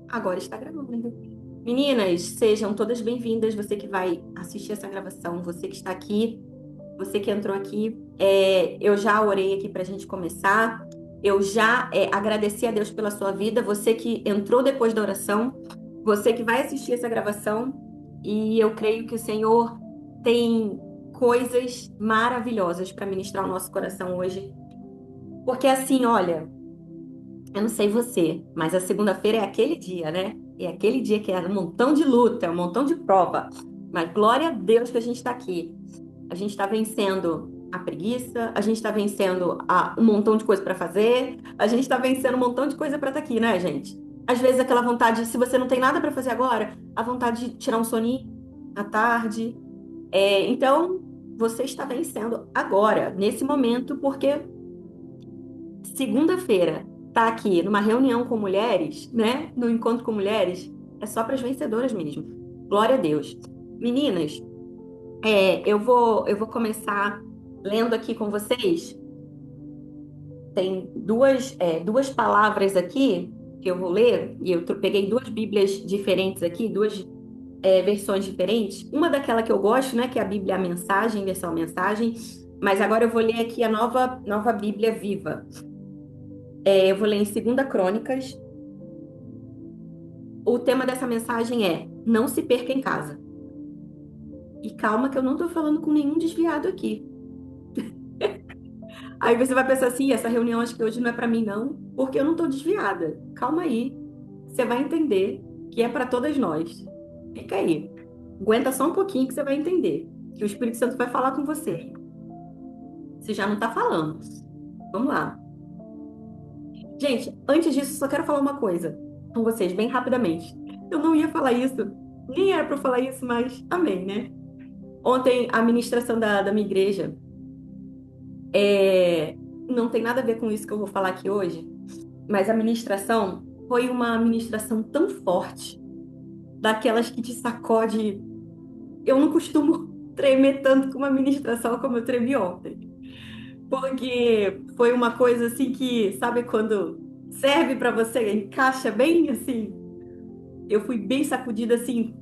Agora está gravando. Meninas, sejam todas bem-vindas. Você que vai assistir essa gravação, você que está aqui, você que entrou aqui. Eu já orei aqui para a gente começar. Eu já agradeci a Deus pela sua vida. Você que entrou depois da oração, você que vai assistir essa gravação. E eu creio que o Senhor tem coisas maravilhosas para ministrar ao nosso coração hoje. Porque assim, olha. Eu não sei você, mas a segunda-feira é aquele dia, né? É aquele dia que é um montão de luta, é um montão de prova. Mas glória a Deus que a gente está aqui. A gente está vencendo a preguiça, a gente está vencendo um montão de coisa para fazer, a gente está vencendo um montão de coisa para estar aqui, né, gente? Às vezes aquela vontade, se você não tem nada para fazer agora, a vontade de tirar um soninho à tarde. Então, você está vencendo agora, nesse momento, porque segunda-feira tá aqui numa reunião com mulheres, né? No encontro com mulheres, é só para as vencedoras mesmo. Glória a Deus. Meninas, eu vou começar lendo aqui com vocês. Tem duas palavras aqui que eu vou ler, e eu peguei duas Bíblias diferentes aqui, duas versões diferentes. Uma daquela que eu gosto, né? Que é a Bíblia a Mensagem, versão Mensagem. Mas agora eu vou ler aqui a nova Bíblia Viva. Eu vou ler em Segunda Crônicas. O tema dessa mensagem é: não se perca em casa. E calma que eu não tô falando com nenhum desviado aqui. Aí você vai pensar assim, essa reunião acho que hoje não é para mim não, porque eu não tô desviada. Calma aí. Você vai entender que é para todas nós. Fica aí. Aguenta só um pouquinho que você vai entender. Que o Espírito Santo vai falar com você. Você já não tá falando. Vamos lá. Gente, antes disso, só quero falar uma coisa com vocês, bem rapidamente. Eu não ia falar isso, nem era para falar isso, mas amém, né? Ontem, a ministração da minha igreja não tem nada a ver com isso que eu vou falar aqui hoje, mas a ministração foi uma ministração tão forte, daquelas que te sacode. Eu não costumo tremer tanto com uma ministração como eu tremi ontem, porque foi uma coisa assim que, sabe, quando serve para você, encaixa bem assim. Eu fui bem sacudida assim.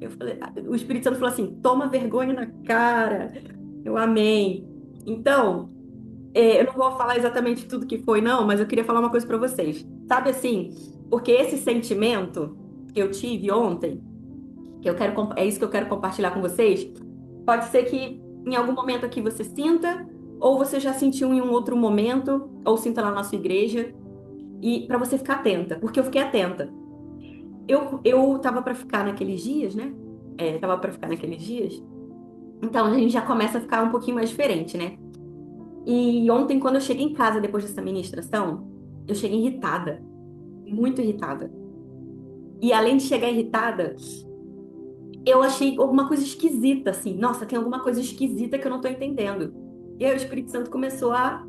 O Espírito Santo falou assim: toma vergonha na cara. Eu amei. Então, eu não vou falar exatamente tudo que foi, não, mas eu queria falar uma coisa para vocês. Sabe assim, porque esse sentimento que eu tive ontem, é isso que eu quero compartilhar com vocês, pode ser que em algum momento aqui você sinta, ou você já sentiu em um outro momento, ou sinta lá na nossa igreja, e para você ficar atenta, porque eu fiquei atenta. Eu tava para ficar naqueles dias, né? Tava para ficar naqueles dias. Então a gente já começa a ficar um pouquinho mais diferente, né? E ontem, quando eu cheguei em casa depois dessa ministração, eu cheguei irritada, muito irritada. E além de chegar irritada, eu achei alguma coisa esquisita, assim. Nossa, tem alguma coisa esquisita que eu não tô entendendo. E aí o Espírito Santo começou a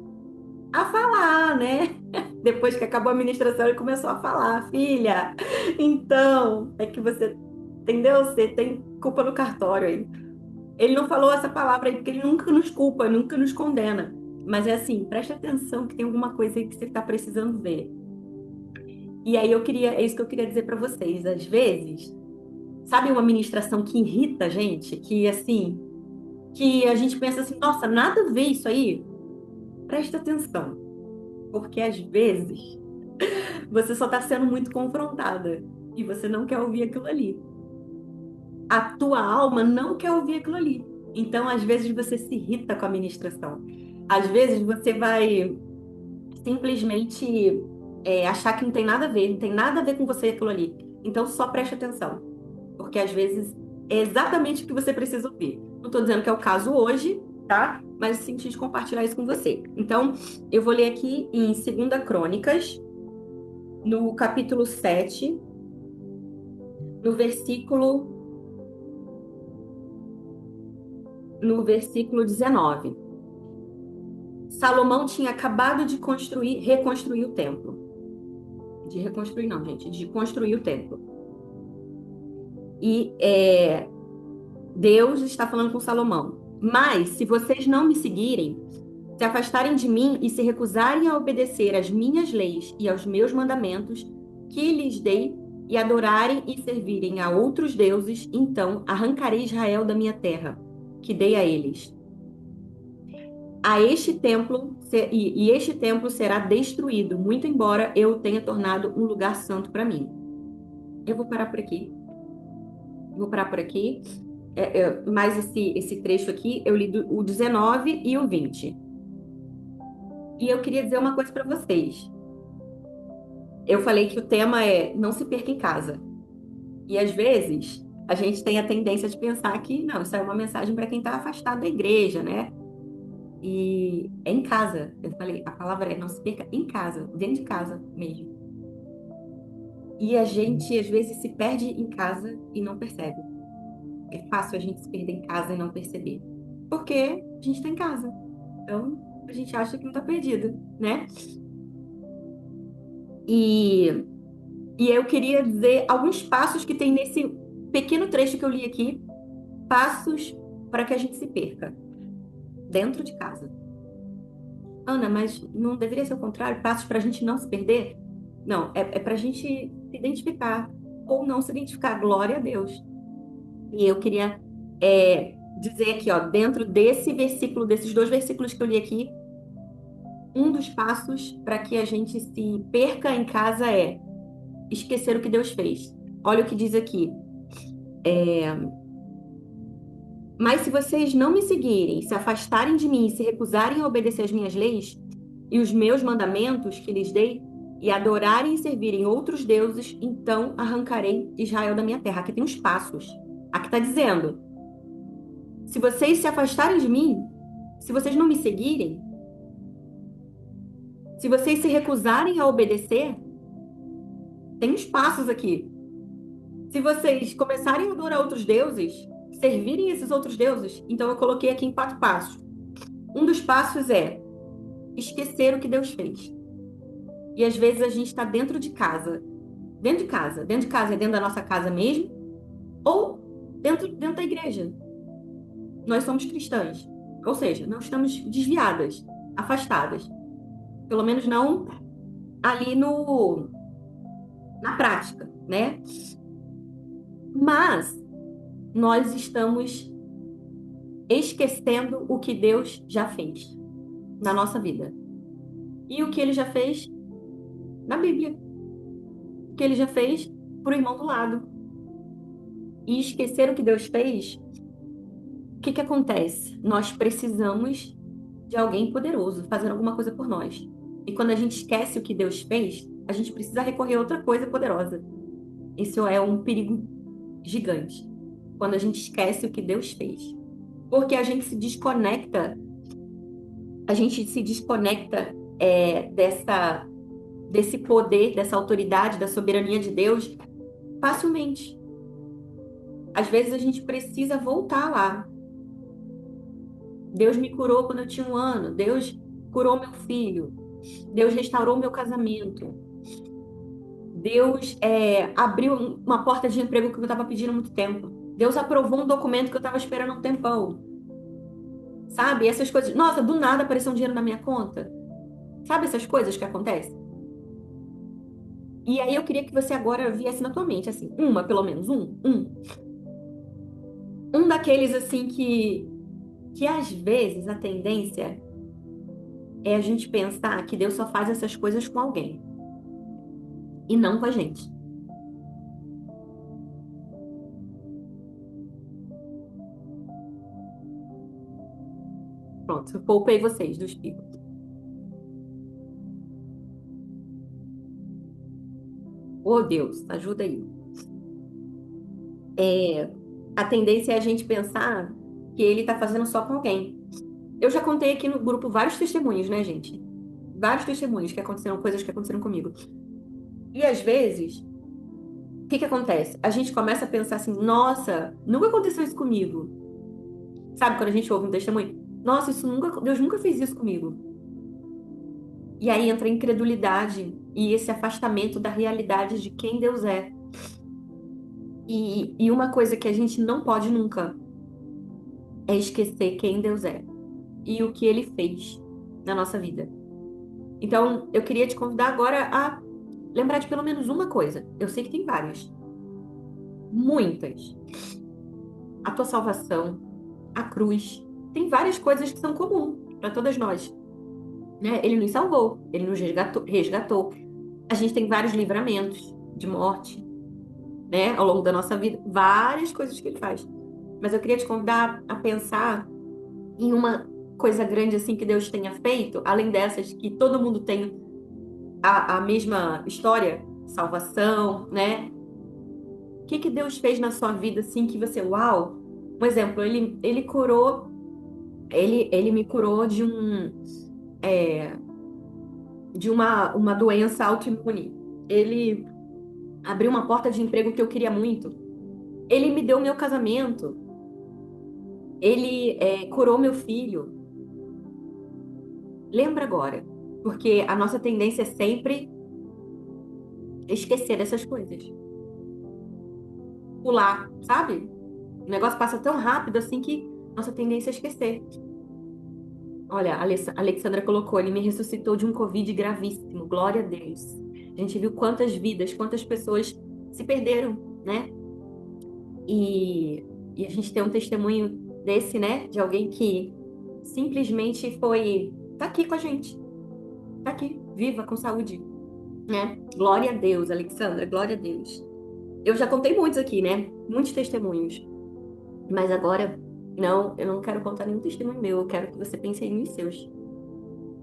falar, né? Depois que acabou a ministração, ele começou a falar: filha, então, é que você, entendeu? Você tem culpa no cartório aí. Ele não falou essa palavra aí porque ele nunca nos culpa, nunca nos condena. Mas é assim, preste atenção que tem alguma coisa aí que você está precisando ver. E aí é isso que eu queria dizer para vocês. Às vezes, sabe uma ministração que irrita a gente, que assim, que a gente pensa assim, nossa, nada a ver isso aí? Preste atenção, porque às vezes você só está sendo muito confrontada e você não quer ouvir aquilo ali. A tua alma não quer ouvir aquilo ali. Então, às vezes você se irrita com a ministração. Às vezes você vai simplesmente achar que não tem nada a ver, não tem nada a ver com você aquilo ali. Então só preste atenção, porque às vezes é exatamente o que você precisa ouvir. Não estou dizendo que é o caso hoje, tá? Mas eu senti de compartilhar isso com você. Então, eu vou ler aqui em Segunda Crônicas, no capítulo 7, no versículo, no versículo 19. Salomão tinha acabado de reconstruir o templo. De reconstruir, não, gente, de construir o templo. E Deus está falando com Salomão. Mas, se vocês não me seguirem, se afastarem de mim e se recusarem a obedecer às minhas leis e aos meus mandamentos que lhes dei, e adorarem e servirem a outros deuses, então arrancarei Israel da minha terra, que dei a eles. A este templo, e este templo será destruído, muito embora eu o tenha tornado um lugar santo para mim. Eu vou parar por aqui. Vou parar por aqui. Mais esse trecho aqui, eu li o 19 e o 20. E eu queria dizer uma coisa para vocês. Eu falei que o tema é não se perca em casa. E às vezes a gente tem a tendência de pensar que não, isso é uma mensagem para quem está afastado da igreja, né? E é em casa. Eu falei, a palavra é não se perca em casa, dentro de casa mesmo. E a gente às vezes se perde em casa e não percebe. É fácil a gente se perder em casa e não perceber. Porque a gente está em casa. Então a gente acha que não está perdido, né? E, e eu queria dizer alguns passos que tem nesse pequeno trecho que eu li aqui, passos para que a gente se perca dentro de casa. Ana, mas não deveria ser o contrário? Passos para a gente não se perder? Não, é para a gente se identificar ou não se identificar. Glória a Deus. E eu queria dizer aqui, ó, dentro desse versículo, desses dois versículos que eu li aqui, um dos passos para que a gente se perca em casa é esquecer o que Deus fez. Olha o que diz aqui. Mas se vocês não me seguirem, se afastarem de mim e se recusarem a obedecer às minhas leis e os meus mandamentos que lhes dei, e adorarem e servirem outros deuses, então arrancarei Israel da minha terra. Aqui tem os passos. Aqui está dizendo: se vocês se afastarem de mim, se vocês não me seguirem, se vocês se recusarem a obedecer, tem os passos aqui. Se vocês começarem a adorar outros deuses, servirem esses outros deuses, então eu coloquei aqui em 4 passos. Um dos passos é esquecer o que Deus fez. E às vezes a gente está dentro de casa. Dentro de casa. Dentro de casa é dentro da nossa casa mesmo, ou dentro da igreja. Nós somos cristãs. Ou seja, não estamos desviadas, afastadas. Pelo menos não ali na prática, né? Mas nós estamos esquecendo o que Deus já fez na nossa vida. E o que ele já fez na Bíblia. O que ele já fez para o irmão do lado. E esquecer o que Deus fez, o que acontece? Nós precisamos de alguém poderoso fazendo alguma coisa por nós. E quando a gente esquece o que Deus fez, a gente precisa recorrer a outra coisa poderosa. Isso é um perigo gigante. Quando a gente esquece o que Deus fez. Porque a gente se desconecta desse poder, dessa autoridade, da soberania de Deus facilmente. Às vezes a gente precisa voltar lá. Deus me curou quando eu tinha 1 ano. Deus curou meu filho. Deus restaurou meu casamento. Deus abriu uma porta de emprego que eu estava pedindo há muito tempo. Deus aprovou um documento que eu estava esperando há um tempão. Sabe? Essas coisas. Nossa, do nada apareceu um dinheiro na minha conta. Sabe essas coisas que acontecem? E aí eu queria que você agora viesse na tua mente, assim, pelo menos, um daqueles, assim, que às vezes a tendência é a gente pensar que Deus só faz essas coisas com alguém e não com a gente. Pronto, eu poupei vocês do espírito. Oh, Deus, ajuda aí. A tendência é a gente pensar que ele tá fazendo só com alguém. Eu já contei aqui no grupo vários testemunhos, né, gente? Vários testemunhos que aconteceram, coisas que aconteceram comigo. E às vezes, o que acontece? A gente começa a pensar assim, nossa, nunca aconteceu isso comigo. Sabe quando a gente ouve um testemunho? Nossa, Deus nunca fez isso comigo. E aí entra a incredulidade e esse afastamento da realidade de quem Deus é. E uma coisa que a gente não pode nunca é esquecer quem Deus é e o que ele fez. na nossa vida. Então, eu queria te convidar agora a lembrar de pelo menos uma coisa. Eu sei que tem várias, muitas. A tua salvação, a cruz, tem várias coisas que são comuns para todas nós, né? Ele nos salvou, ele nos resgatou. A gente tem vários livramentos de morte, né? Ao longo da nossa vida, várias coisas que ele faz. Mas eu queria te convidar a pensar em uma coisa grande assim que Deus tenha feito, além dessas que todo mundo tem a mesma história, salvação, né? O que que Deus fez na sua vida assim que você, uau? Um exemplo, ele curou, ele me curou de uma doença autoimune. Ele abriu uma porta de emprego que eu queria muito. Ele me deu meu casamento. Ele curou meu filho. Lembra agora, porque a nossa tendência é sempre esquecer dessas coisas. Pular, sabe? O negócio passa tão rápido assim que nossa tendência é esquecer. Olha, a Alexandra colocou, ele me ressuscitou de um Covid gravíssimo, glória a Deus. A gente viu quantas vidas, quantas pessoas se perderam, né? E a gente tem um testemunho desse, né? De alguém que simplesmente tá aqui com a gente, tá aqui, viva, com saúde, né? Glória a Deus, Alexandra, glória a Deus. Eu já contei muitos aqui, né? Muitos testemunhos. Mas agora, não, eu não quero contar nenhum testemunho meu. Eu quero que você pense aí nos seus.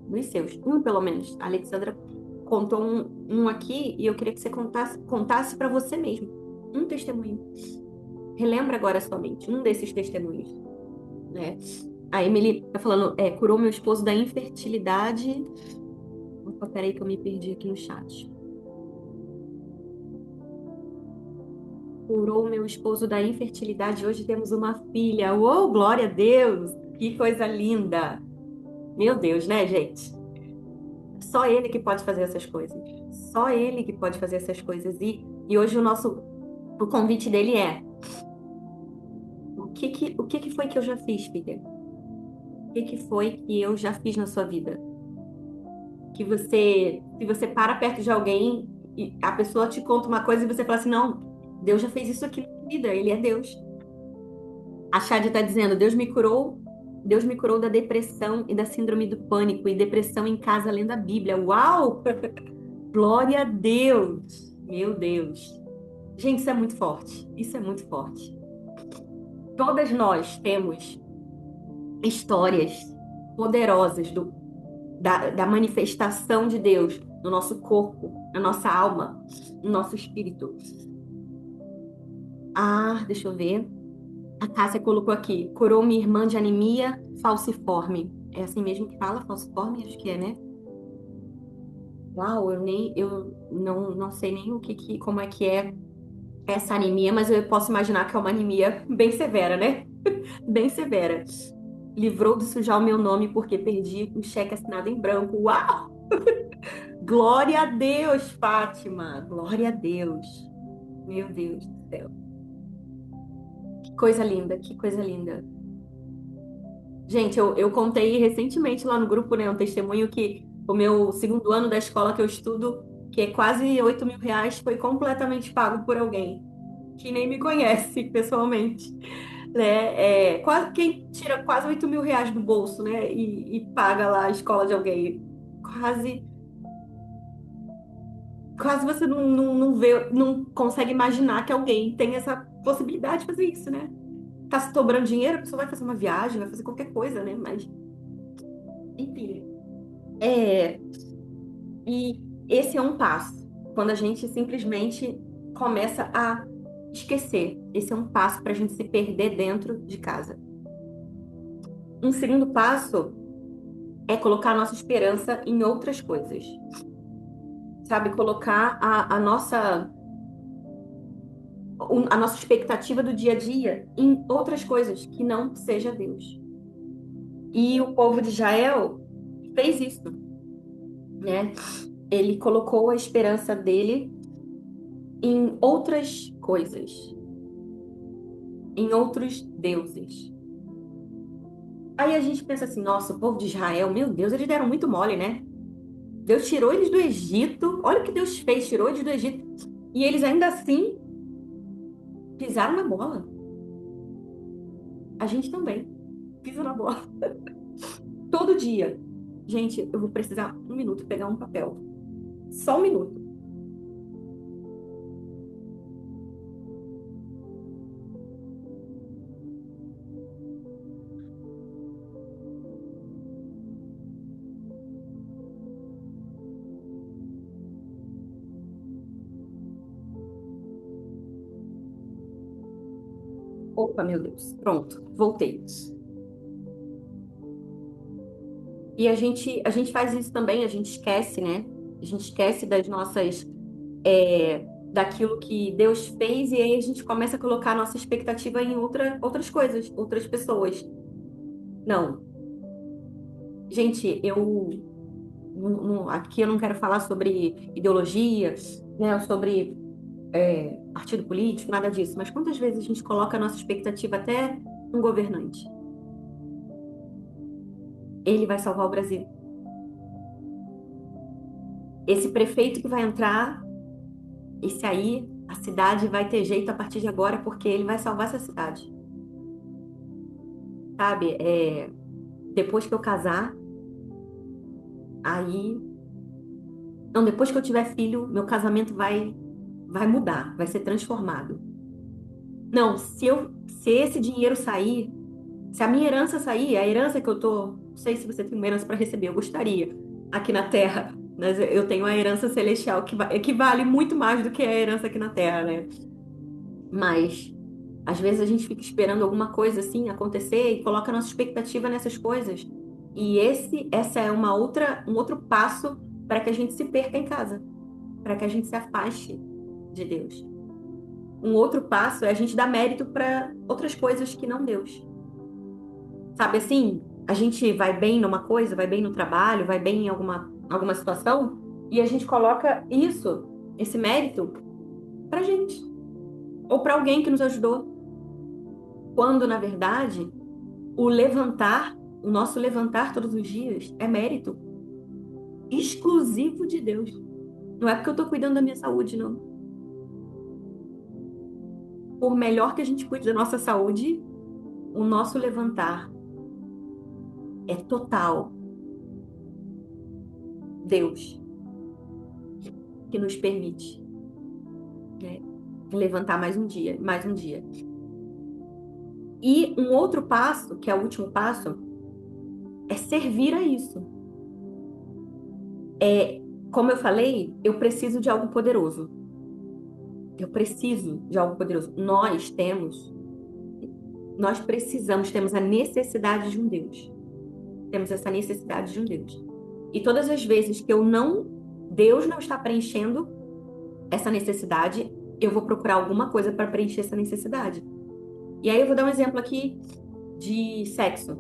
Nos seus. Um, pelo menos. A Alexandra contou um aqui e eu queria que você contasse para você mesmo. Um testemunho. Relembra agora somente um desses testemunhos, né? A Emily tá falando, curou meu esposo da infertilidade. Opa, peraí que eu me perdi aqui no chat. Curou meu esposo da infertilidade. Hoje temos uma filha. Uou, glória a Deus! Que coisa linda! Meu Deus, né, gente? Só ele que pode fazer essas coisas. Só ele que pode fazer essas coisas. E hoje o convite dele é: o que que foi que eu já fiz, filha? O que que foi que eu já fiz na sua vida? Se você para perto de alguém e a pessoa te conta uma coisa e você fala assim, não, Deus já fez isso aqui na minha vida, ele é Deus. A Chad está dizendo, Deus me curou da depressão e da síndrome do pânico e depressão em casa lendo a Bíblia. Uau! Glória a Deus! Meu Deus! Gente, isso é muito forte. Isso é muito forte. Todas nós temos histórias poderosas da manifestação de Deus no nosso corpo, na nossa alma, no nosso espírito. Ah, deixa eu ver. A Cássia colocou aqui, curou minha irmã de anemia falciforme. É assim mesmo que fala, falciforme? Acho que é, né? Uau, eu não sei nem como é que é essa anemia, mas eu posso imaginar que é uma anemia bem severa, né? Bem severa. Livrou de sujar o meu nome porque perdi o cheque assinado em branco. Uau! Glória a Deus, Fátima! Glória a Deus! Meu Deus do céu. Que coisa linda, que coisa linda. Gente, eu contei recentemente lá no grupo, né, um testemunho que o meu segundo ano da escola que eu estudo, que é quase R$ 8.000, foi completamente pago por alguém que nem me conhece pessoalmente, né? Quem tira quase R$ 8.000 do bolso, né, e paga lá a escola de alguém, quase, quase você não vê, não consegue imaginar que alguém tem essa possibilidade de fazer isso, né? Tá se sobrando dinheiro, a pessoa vai fazer uma viagem, vai fazer qualquer coisa, né? Mas, enfim. É, e esse é um passo. Quando a gente simplesmente começa a esquecer. Esse é um passo para a gente se perder dentro de casa. Um segundo passo é colocar a nossa esperança em outras coisas. Sabe, colocar a nossa expectativa do dia a dia em outras coisas que não seja Deus. E o povo de Israel fez isso, né? Ele colocou a esperança dele em outras coisas, em outros deuses. Aí a gente pensa assim, nossa, o povo de Israel, meu Deus, eles deram muito mole, né? Deus tirou eles do Egito. Olha o que Deus fez, tirou eles do Egito. E eles ainda assim pisaram na bola. A gente também pisa na bola. Todo dia. Gente, eu vou precisar um minuto pegar um papel. Só um minuto. Opa, meu Deus. Pronto, voltei. E a gente faz isso também, a gente esquece, né? A gente esquece das nossas, daquilo que Deus fez e aí a gente começa a colocar a nossa expectativa em outras coisas, outras pessoas. Não, gente, aqui eu não quero falar sobre ideologia, né? Sobre partido político, nada disso. Mas quantas vezes a gente coloca a nossa expectativa até um governante? Ele vai salvar o Brasil. Esse prefeito que vai entrar, esse aí, a cidade vai ter jeito a partir de agora, porque ele vai salvar essa cidade. Sabe? Depois que eu casar, aí. Não, depois que eu tiver filho, meu casamento vai mudar, vai ser transformado. Não, se esse dinheiro sair, se a minha herança sair, a herança que eu tô, não sei se você tem uma herança para receber, eu gostaria, aqui na Terra, mas eu tenho a herança celestial que vale muito mais do que a herança aqui na Terra, né? Mas às vezes a gente fica esperando alguma coisa assim acontecer e coloca nossa expectativa nessas coisas. E essa é um outro passo para que a gente se perca em casa, para que a gente se afaste de Deus. Um outro passo é a gente dar mérito para outras coisas que não Deus. Sabe assim, a gente vai bem numa coisa, vai bem no trabalho, vai bem em alguma situação, e a gente coloca esse mérito pra gente, ou para alguém que nos ajudou. Quando, na verdade, o nosso levantar todos os dias é mérito exclusivo de Deus. Não é porque eu tô cuidando da minha saúde, não. Por melhor que a gente cuide da nossa saúde, o nosso levantar é total Deus que nos permite, né, levantar mais um dia, mais um dia. E um outro passo, que é o último passo, é servir a isso. Como eu falei, eu preciso de algo poderoso. Eu preciso de algo poderoso. Nós precisamos, temos a necessidade de um Deus. Temos essa necessidade de um Deus. E todas as vezes que Deus não está preenchendo essa necessidade, eu vou procurar alguma coisa para preencher essa necessidade. E aí eu vou dar um exemplo aqui de sexo.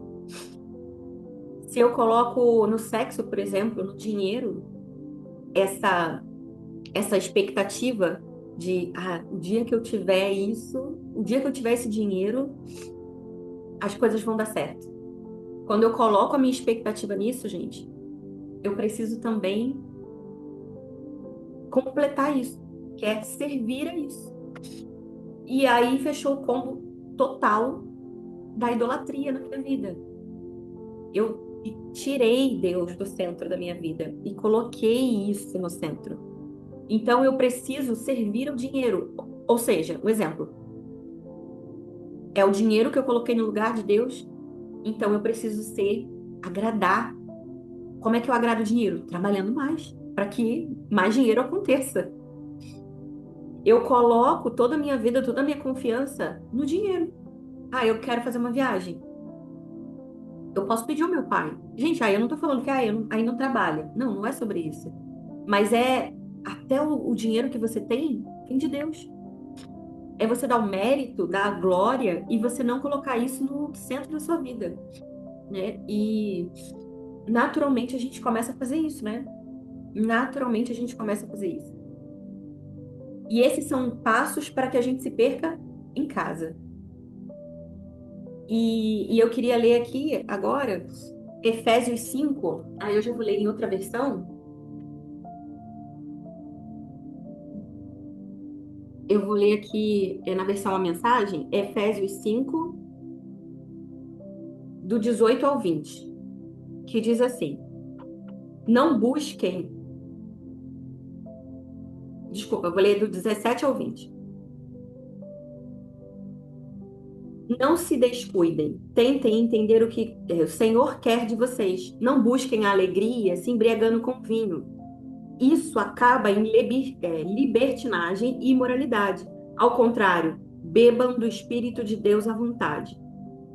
Se eu coloco no sexo, por exemplo, no dinheiro, essa essa expectativa de o dia que eu tiver isso, o dia que eu tiver esse dinheiro, as coisas vão dar certo. Quando eu coloco a minha expectativa nisso, gente, eu preciso também completar isso, que é servir a isso. E aí fechou o combo total da idolatria na minha vida. Eu tirei Deus do centro da minha vida e coloquei isso no centro. Então eu preciso servir ao dinheiro. Ou seja, um exemplo, é o dinheiro que eu coloquei no lugar de Deus, então eu preciso agradar. Como é que eu agrado o dinheiro? Trabalhando mais, para que mais dinheiro aconteça. Eu coloco toda a minha vida, toda a minha confiança no dinheiro. Ah, eu quero fazer uma viagem. Eu posso pedir ao meu pai. Gente, aí eu não tô falando que aí não trabalha. Não, não é sobre isso. Mas até o dinheiro que você tem, vem de Deus. É você dar o mérito, dar a glória e você não colocar isso no centro da sua vida, né? E naturalmente a gente começa a fazer isso, né? Naturalmente a gente começa a fazer isso. E esses são passos para que a gente se perca em casa. E eu queria ler aqui agora Efésios 5. Aí eu já vou ler em outra versão. Eu vou ler aqui na versão a mensagem, Efésios 5, do 18 ao 20, que diz assim: Não busquem. Desculpa, eu vou ler do 17 ao 20. Não se descuidem, tentem entender o que o Senhor quer de vocês. Não busquem a alegria se embriagando com vinho. Isso acaba em libertinagem e imoralidade. Ao contrário, bebam do Espírito de Deus à vontade.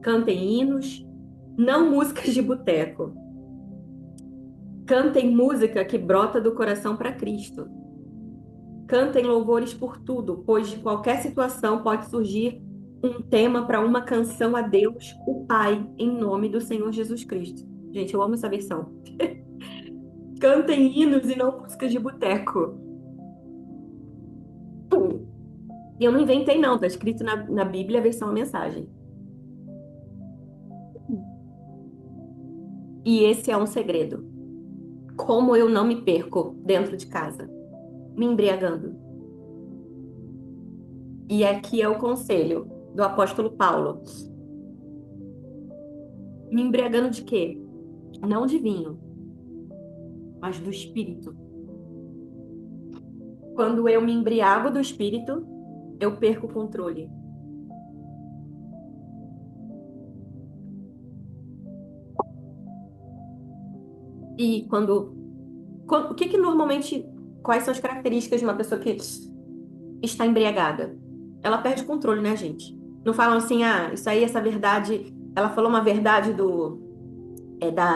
Cantem hinos, não músicas de boteco. Cantem música que brota do coração para Cristo. Cantem louvores por tudo, pois de qualquer situação pode surgir um tema para uma canção a Deus, o Pai, em nome do Senhor Jesus Cristo. Gente, eu amo essa versão. Cantem hinos e não músicas de boteco. E eu não inventei, não, tá escrito na Bíblia, a versão a mensagem. E esse é um segredo. Como eu não me perco dentro de casa, me embriagando. E aqui é o conselho do apóstolo Paulo. Me embriagando de quê? Não de vinho, mas do espírito. Quando eu me embriago do espírito, eu perco o controle. E o que normalmente, quais são as características de uma pessoa que está embriagada? Ela perde o controle, né, gente? Não falam assim, ah, isso aí, essa verdade, ela falou uma verdade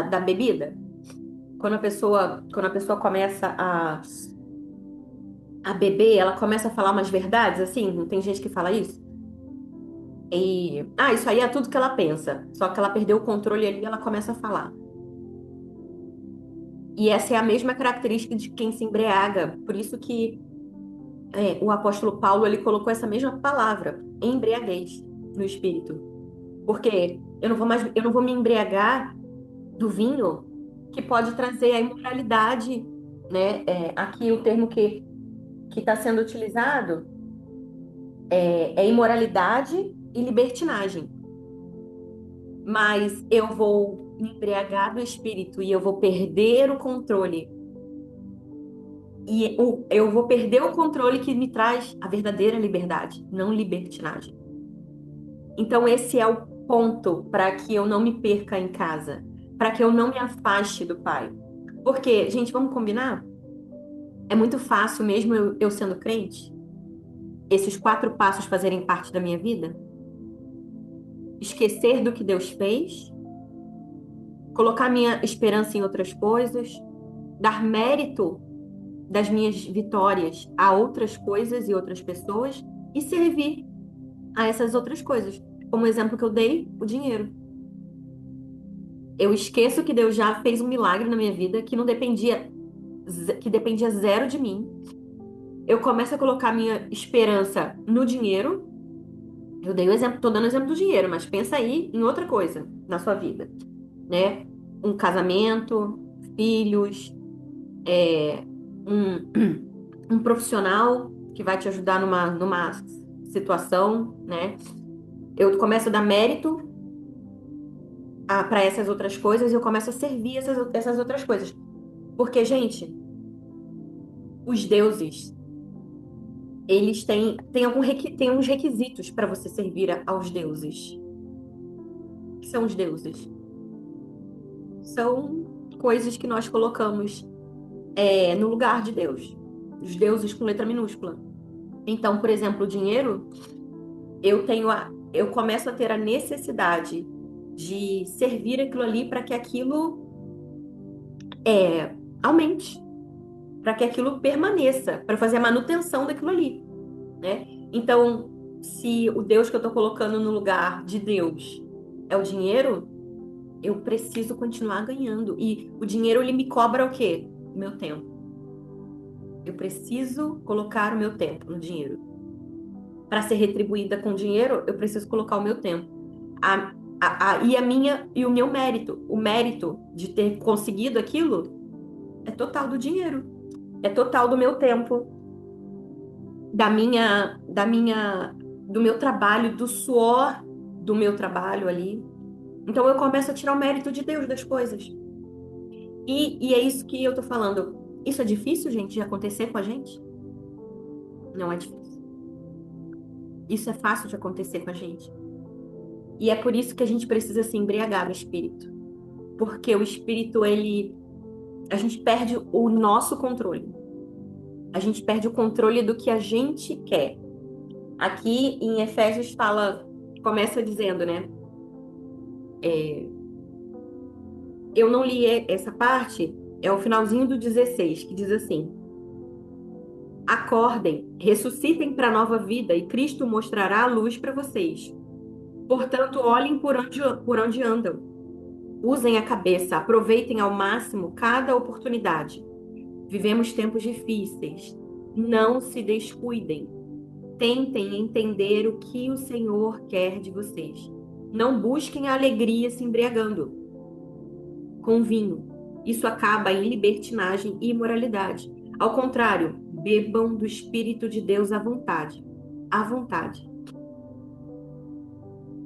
da bebida? Quando a pessoa começa a beber, ela começa a falar umas verdades, assim, não tem gente que fala isso? Isso aí é tudo que ela pensa. Só que ela perdeu o controle ali e ela começa a falar. E essa é a mesma característica de quem se embriaga. Por isso que o apóstolo Paulo, ele colocou essa mesma palavra, embriaguez, no espírito. Porque eu não vou me embriagar do vinho que pode trazer a imoralidade, né? Aqui o termo que está sendo utilizado é imoralidade e libertinagem. Mas eu vou me embriagar do espírito e eu vou perder o controle. Eu vou perder o controle que me traz a verdadeira liberdade, não libertinagem. Então, esse é o ponto para que eu não me perca em casa, para que eu não me afaste do Pai. Porque, gente, vamos combinar? É muito fácil, mesmo eu sendo crente, esses 4 passos fazerem parte da minha vida. Esquecer do que Deus fez, colocar minha esperança em outras coisas, dar mérito das minhas vitórias a outras coisas e outras pessoas e servir a essas outras coisas. Como o exemplo que eu dei, o dinheiro. Eu esqueço que Deus já fez um milagre na minha vida que dependia zero de mim. Eu começo a colocar minha esperança no dinheiro. Eu dei o exemplo, tô dando o exemplo do dinheiro, mas pensa aí em outra coisa na sua vida, né? Um casamento, filhos, um profissional que vai te ajudar numa situação, né? Eu começo a dar mérito para essas outras coisas e eu começo a servir essas outras coisas. Porque, gente, os deuses, eles têm uns requisitos para você servir aos deuses. O que são os deuses? São coisas que nós colocamos no lugar de Deus. Os deuses com letra minúscula. Então, por exemplo, o dinheiro, eu começo a ter a necessidade de servir aquilo ali para que aquilo aumente, para que aquilo permaneça, para fazer a manutenção daquilo ali, né? Então, se o Deus que eu estou colocando no lugar de Deus é o dinheiro, eu preciso continuar ganhando. E o dinheiro, ele me cobra o quê? O meu tempo. Eu preciso colocar o meu tempo no dinheiro. Para ser retribuída com dinheiro, eu preciso colocar o meu tempo. E o meu mérito, o mérito de ter conseguido aquilo é total do dinheiro, é total do meu tempo, do meu trabalho, do suor do meu trabalho ali. Então eu começo a tirar o mérito de Deus das coisas. E é isso que eu tô falando. Isso é difícil, gente, de acontecer com a gente? Não é difícil. Isso é fácil de acontecer com a gente. E é por isso que a gente precisa se embriagar do Espírito. Porque o Espírito, a gente perde o nosso controle. A gente perde o controle do que a gente quer. Aqui em Efésios começa dizendo, né? Eu não li essa parte, é o finalzinho do 16, que diz assim: acordem, ressuscitem para a nova vida e Cristo mostrará a luz para vocês. Portanto, olhem por onde andam. Usem a cabeça, aproveitem ao máximo cada oportunidade. Vivemos tempos difíceis. Não se descuidem. Tentem entender o que o Senhor quer de vocês. Não busquem a alegria se embriagando com vinho. Isso acaba em libertinagem e imoralidade. Ao contrário, bebam do Espírito de Deus à vontade. À vontade.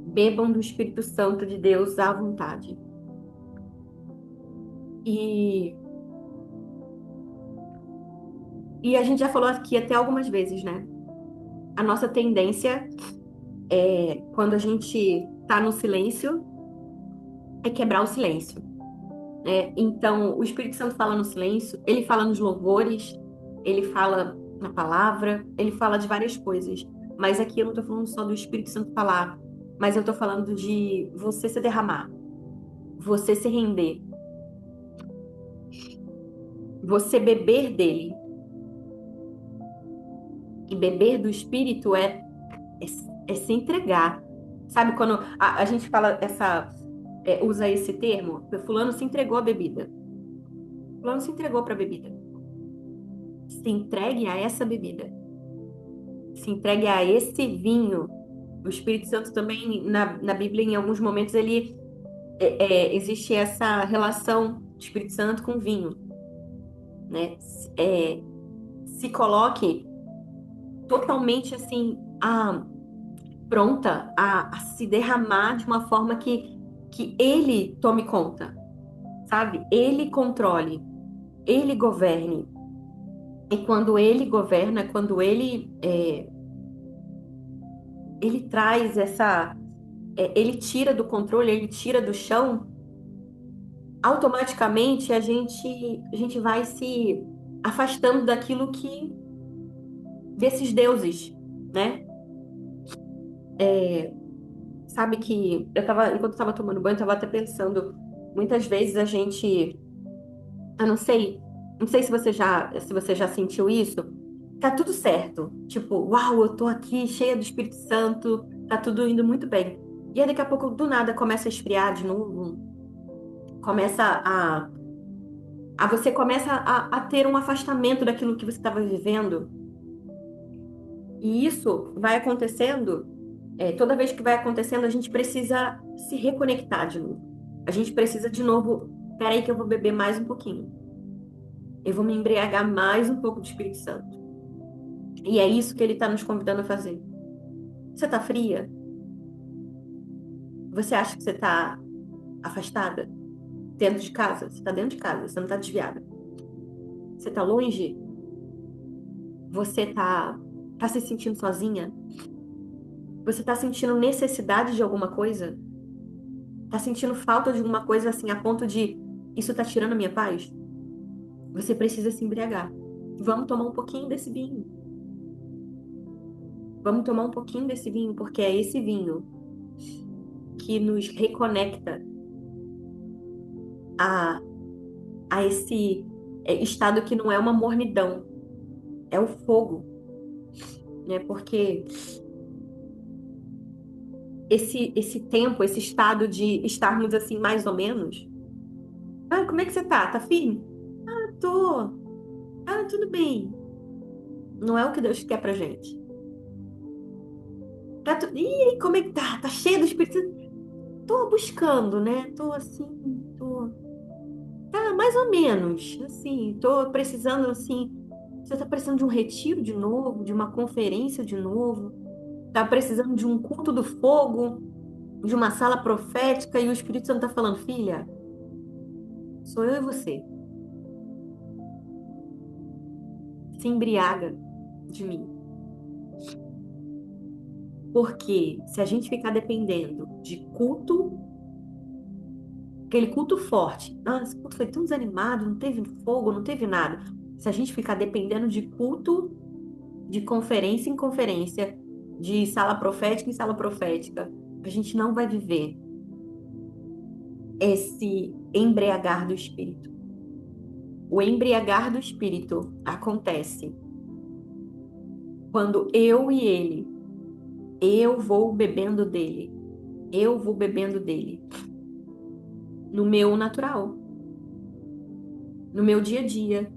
Bebam do Espírito Santo de Deus à vontade. E, e a gente já falou aqui até algumas vezes, né? A nossa tendência quando a gente tá no silêncio, é quebrar o silêncio. Então, o Espírito Santo fala no silêncio, ele fala nos louvores, ele fala na palavra, ele fala de várias coisas. Mas aqui eu não tô falando só do Espírito Santo falar, mas eu tô falando de você se derramar, você se render, você beber dele. E beber do Espírito é se entregar. Sabe quando a gente fala usa esse termo? Fulano se entregou à bebida. Fulano se entregou para a bebida. Se entregue a essa bebida. Se entregue a esse vinho. O Espírito Santo também, na Bíblia, em alguns momentos, existe essa relação do Espírito Santo com vinho, né? Se coloque totalmente assim, pronta a se derramar de uma forma que ele tome conta, sabe? Ele controle, ele governe. E quando ele governa, quando ele traz ele tira do controle, ele tira do chão, automaticamente a gente vai se afastando desses deuses, né? Sabe que enquanto eu tava tomando banho, eu tava até pensando, muitas vezes eu não sei se você já sentiu isso. Tá tudo certo. Tipo, uau, eu tô aqui cheia do Espírito Santo, tá tudo indo muito bem. E aí daqui a pouco, do nada, começa a esfriar de novo. Começa você começa a ter um afastamento daquilo que você estava vivendo. E isso vai acontecendo, toda vez que vai acontecendo, a gente precisa se reconectar de novo. A gente precisa de novo, peraí que eu vou beber mais um pouquinho. Eu vou me embriagar mais um pouco do Espírito Santo. E é isso que ele está nos convidando a fazer. Você está fria? Você acha que você está afastada? Dentro de casa? Você está dentro de casa, você não está desviada. Você está longe? Você tá se sentindo sozinha? Você está sentindo necessidade de alguma coisa? Tá sentindo falta de alguma coisa assim, a ponto de isso tá tirando a minha paz? Você precisa se embriagar. Vamos tomar um pouquinho desse vinho. Vamos tomar um pouquinho desse vinho, porque é esse vinho que nos reconecta a, a esse estado que não é uma mornidão, é o fogo, né? Porque esse tempo, esse estado de estarmos assim, mais ou menos. Como é que você tá? Tá firme? Tô. Tudo bem. Não é o que Deus quer pra gente. E aí, como é que tá? Tá cheio do Espírito Santo? tô buscando, né? Tô assim, tô. Tá, mais ou menos. Assim, tô precisando, assim. Você tá precisando de um retiro de novo, de uma conferência de novo. Tá precisando de um culto do fogo, de uma sala profética, e o Espírito Santo tá falando, filha, sou eu e você. Se embriaga de mim. Porque se a gente ficar dependendo de culto, aquele culto forte, ah, esse culto foi tão desanimado, não teve fogo, não teve nada. Se a gente ficar dependendo de culto, de conferência em conferência, de sala profética em sala profética, a gente não vai viver esse embriagar do espírito. O embriagar do espírito acontece quando eu e ele, eu vou bebendo dele, eu vou bebendo dele, no meu natural, no meu dia a dia.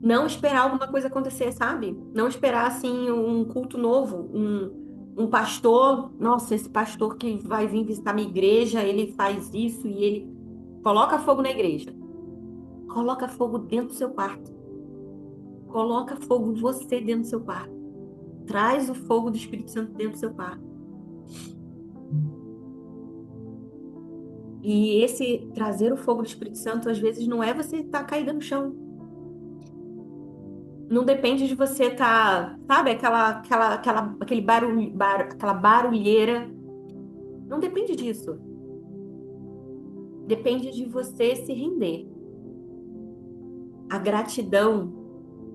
Não esperar alguma coisa acontecer, sabe? Não esperar, assim, um culto novo, um pastor. Nossa, esse pastor que vai vir visitar minha igreja, ele faz isso e ele coloca fogo na igreja. Coloca fogo dentro do seu quarto. Coloca fogo em você dentro do seu quarto. Traz o fogo do Espírito Santo dentro do seu quarto. E esse trazer o fogo do Espírito Santo, às vezes, não é você estar caída no chão. Não depende de você estar, sabe, aquele aquela barulheira. Não depende disso. Depende de você se render. A gratidão,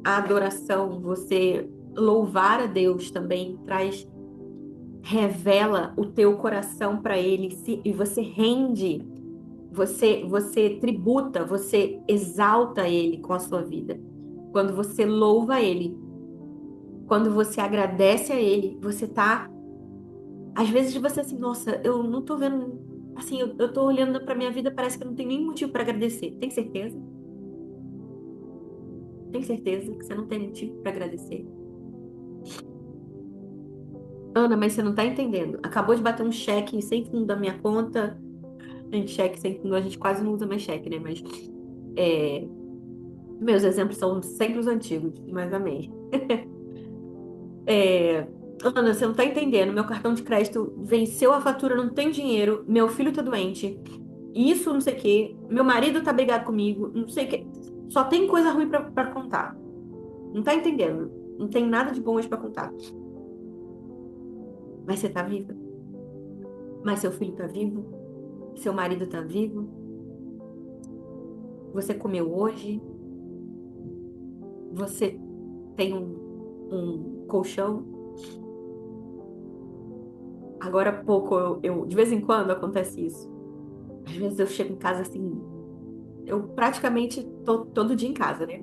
a adoração, você louvar a Deus também traz, revela o teu coração para Ele e você rende, você tributa, você exalta Ele com a sua vida. Quando você louva Ele, quando você agradece a Ele, você tá, às vezes você assim, nossa, eu não tô vendo, assim, eu tô olhando pra minha vida, parece que eu não tenho nenhum motivo para agradecer. Tem certeza? Tem certeza que você não tem motivo para agradecer? Ana, mas você não tá entendendo. Acabou de bater um cheque sem fundo da minha conta. Gente, cheque sem fundo, a gente quase não usa mais cheque, né? Mas é, meus exemplos são sempre os antigos, mas amém. É, Ana, você não tá entendendo. Meu cartão de crédito venceu a fatura, não tem dinheiro. Meu filho tá doente. Isso, não sei o quê. Meu marido tá brigado comigo. Não sei o quê. Só tem coisa ruim pra contar. Não tá entendendo. Não tem nada de bom hoje pra contar. Mas você tá viva. Mas seu filho tá vivo. Seu marido tá vivo. Você comeu hoje. Você tem um colchão. Agora há pouco, de vez em quando acontece isso. Às vezes eu chego em casa assim, eu praticamente tô todo dia em casa, né?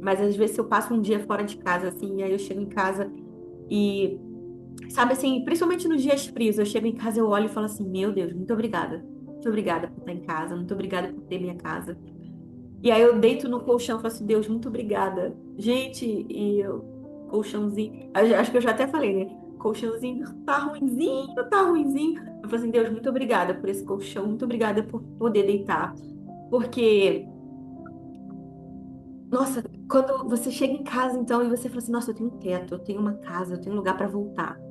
Mas às vezes eu passo um dia fora de casa, assim, e aí eu chego em casa e, sabe assim, principalmente nos dias frios, eu chego em casa, eu olho e falo assim, meu Deus, muito obrigada. Muito obrigada por estar em casa, muito obrigada por ter minha casa. E aí eu deito no colchão e falo assim, Deus, muito obrigada. Gente, e eu, colchãozinho, acho que eu já até falei, né? Colchãozinho tá ruinzinho, tá ruinzinho. Eu falo assim, Deus, muito obrigada por esse colchão, muito obrigada por poder deitar. Porque, nossa, quando você chega em casa, então, e você fala assim, nossa, eu tenho um teto, eu tenho uma casa, eu tenho um lugar para voltar.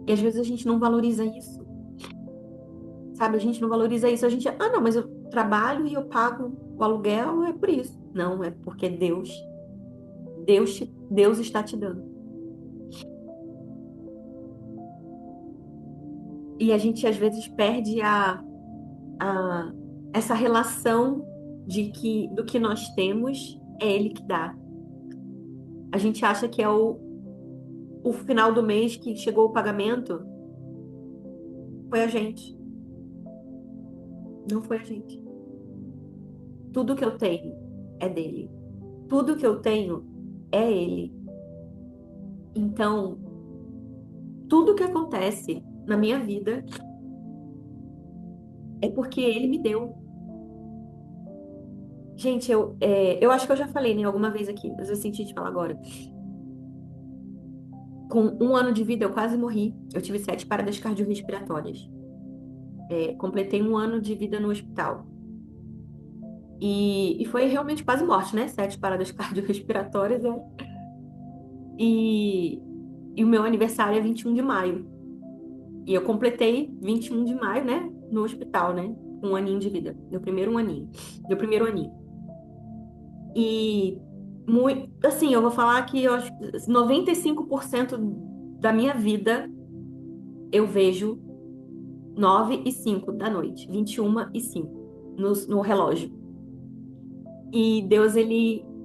E às vezes a gente não valoriza isso, sabe? A gente não valoriza isso. A gente, ah, não, mas eu trabalho e eu pago o aluguel, é por isso. Não, é porque Deus está te dando. E a gente às vezes perde a, essa relação de que do que nós temos é Ele que dá. A gente acha que é o final do mês que chegou o pagamento, foi a gente. Não foi a gente. Tudo que eu tenho é dele. Tudo que eu tenho é Ele. Então, tudo que acontece na minha vida é porque Ele me deu. Gente, eu acho que eu já falei, né, alguma vez aqui, mas eu senti de falar agora. Com um ano de vida, eu quase morri. Eu tive 7 paradas cardiorrespiratórias. Completei um ano de vida no hospital. E foi realmente quase morte, né? 7 paradas cardiorrespiratórias. E, e o meu aniversário é 21 de maio. E eu completei 21 de maio, né? No hospital, né? Um aninho de vida. Meu primeiro aninho. Meu primeiro aninho. E, muito, assim, eu vou falar que eu acho que 95% da minha vida eu vejo 9h05 da noite, 21h05 no relógio. E Deus,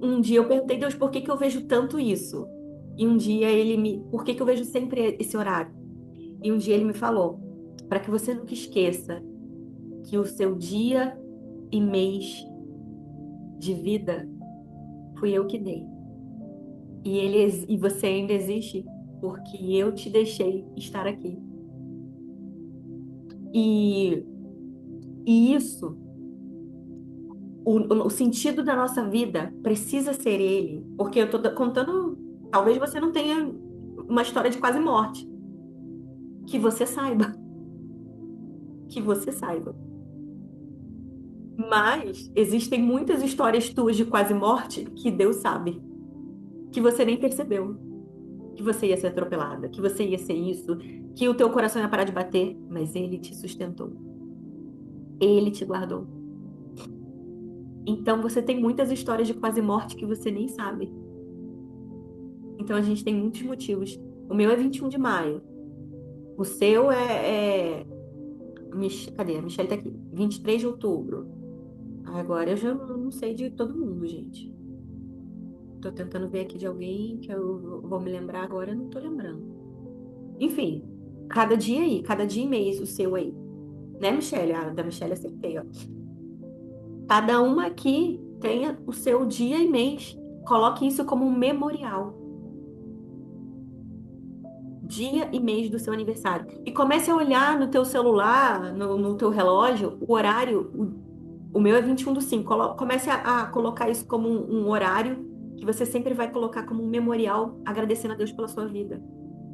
um dia eu perguntei, Deus, por que que eu vejo tanto isso? E um dia por que que eu vejo sempre esse horário? E um dia ele me falou, para que você nunca esqueça que o seu dia e mês de vida fui eu que dei. E você ainda existe porque eu te deixei estar aqui. E, e isso, o sentido da nossa vida precisa ser ele, porque eu tô contando, talvez você não tenha uma história de quase morte, que você saiba, que você saiba. Mas existem muitas histórias tuas de quase morte que Deus sabe, que você nem percebeu, que você ia ser atropelada, que você ia ser isso, que o teu coração ia parar de bater, mas ele te sustentou. Ele te guardou. Então você tem muitas histórias de quase morte que você nem sabe. Então a gente tem muitos motivos. O meu é 21 de maio. O seu cadê? A Michelle tá aqui. 23 de outubro. Agora eu já não sei de todo mundo, gente. Tô tentando ver aqui de alguém que eu vou me lembrar agora, eu não tô lembrando. Enfim, cada dia e mês o seu aí. Né, Michelle? A da Michelle acertei, ó. Cada uma aqui tenha o seu dia e mês. Coloque isso como um memorial. Dia e mês do seu aniversário. E comece a olhar no teu celular, no teu relógio, o horário. O meu é 21/5. Comece a colocar isso como um horário que você sempre vai colocar como um memorial, agradecendo a Deus pela sua vida.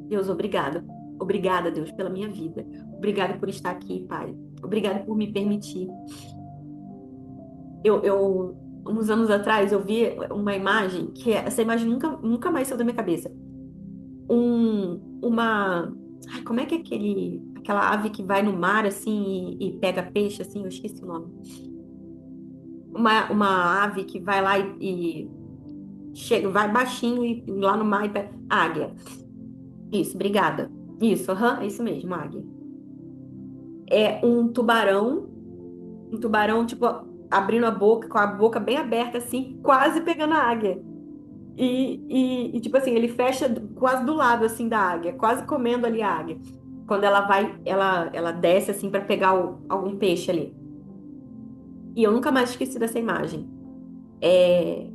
Deus, obrigada. Obrigada, Deus, pela minha vida. Obrigada por estar aqui, Pai. Obrigada por me permitir. Uns anos atrás, eu vi uma imagem que essa imagem nunca mais saiu da minha cabeça. Uma. Ai, como é que é aquela ave que vai no mar assim e pega peixe assim? Eu esqueci o nome. Uma ave que vai lá e chega, vai baixinho e lá no mar e pega. Águia. Isso, obrigada. Isso, aham, é isso mesmo, águia. É um tubarão, tipo, abrindo a boca, com a boca bem aberta, assim, quase pegando a águia. Tipo assim, ele fecha quase do lado, assim, da águia, quase comendo ali a águia. Quando ela vai, ela desce, assim, para pegar algum peixe ali. E eu nunca mais esqueci dessa imagem. É,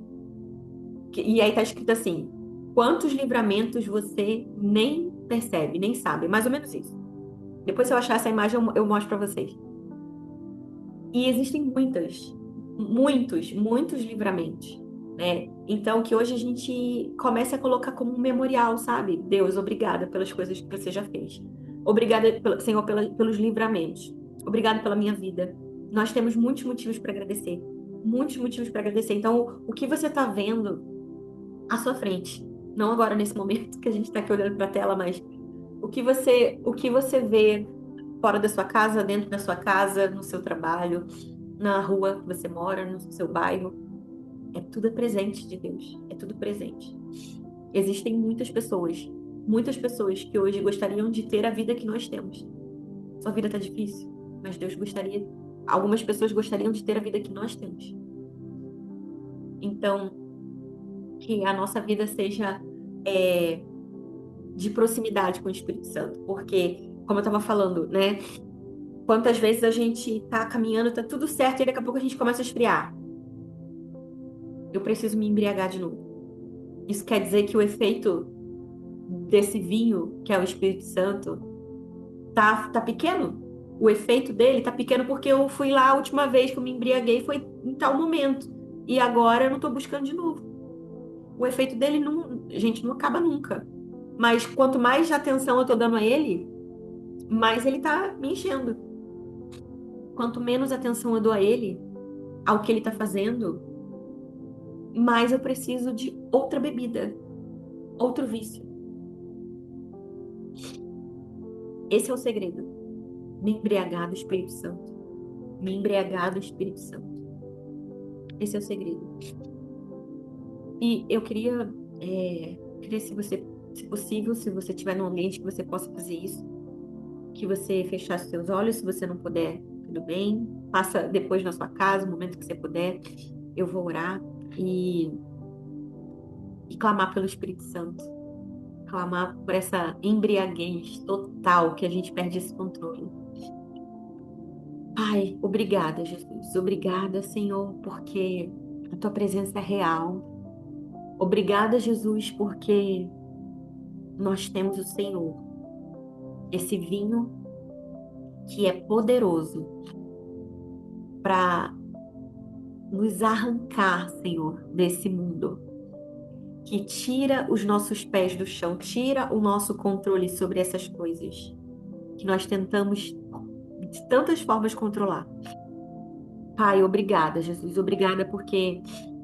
e aí tá escrito assim: quantos livramentos você nem percebe, nem sabe? Mais ou menos isso. Depois, se eu achar essa imagem, eu mostro para vocês. E existem muitos livramentos, né? Então, que hoje a gente comece a colocar como um memorial, sabe? Deus, obrigada pelas coisas que você já fez. Obrigada, Senhor, pelos livramentos. Obrigada pela minha vida. Nós temos muitos motivos para agradecer. Muitos motivos para agradecer. Então, o que você está vendo à sua frente, não agora nesse momento que a gente está aqui olhando para a tela, mas o que você vê fora da sua casa, dentro da sua casa, no seu trabalho, na rua que você mora, no seu bairro, é tudo presente de Deus, é tudo presente. Existem muitas pessoas que hoje gostariam de ter a vida que nós temos. Sua vida está difícil, mas Deus gostaria, algumas pessoas gostariam de ter a vida que nós temos. Então, que a nossa vida seja de proximidade com o Espírito Santo, porque, como eu estava falando, né? Quantas vezes a gente tá caminhando, tá tudo certo, e daqui a pouco a gente começa a esfriar. Eu preciso me embriagar de novo. Isso quer dizer que o efeito desse vinho, que é o Espírito Santo, tá pequeno. O efeito dele tá pequeno porque eu fui lá a última vez que eu me embriaguei foi em tal momento. E agora eu não tô buscando de novo. O efeito dele não, gente, não acaba nunca. Mas quanto mais atenção eu tô dando a ele, mais ele tá me enchendo. quanto menos atenção eu dou a ele, ao que ele está fazendo, mais eu preciso de outra bebida, outro vício. Esse é o segredo. Me embriagar do Espírito Santo. Me embriagar do Espírito Santo. Esse é o segredo. E eu queria se você, se possível, se você estiver num ambiente que você possa fazer isso, que você fechasse seus olhos, se você não puder, tudo bem. Faça depois na sua casa, no momento que você puder. Eu vou orar e clamar pelo Espírito Santo. Clamar por essa embriaguez total que a gente perde esse controle. Pai, obrigada, Jesus. Obrigada, Senhor, porque a tua presença é real. Obrigada, Jesus, porque nós temos o Senhor, esse vinho que é poderoso para nos arrancar, Senhor, desse mundo, que tira os nossos pés do chão, tira o nosso controle sobre essas coisas que nós tentamos de tantas formas controlar. Pai, obrigada, Jesus. Obrigada porque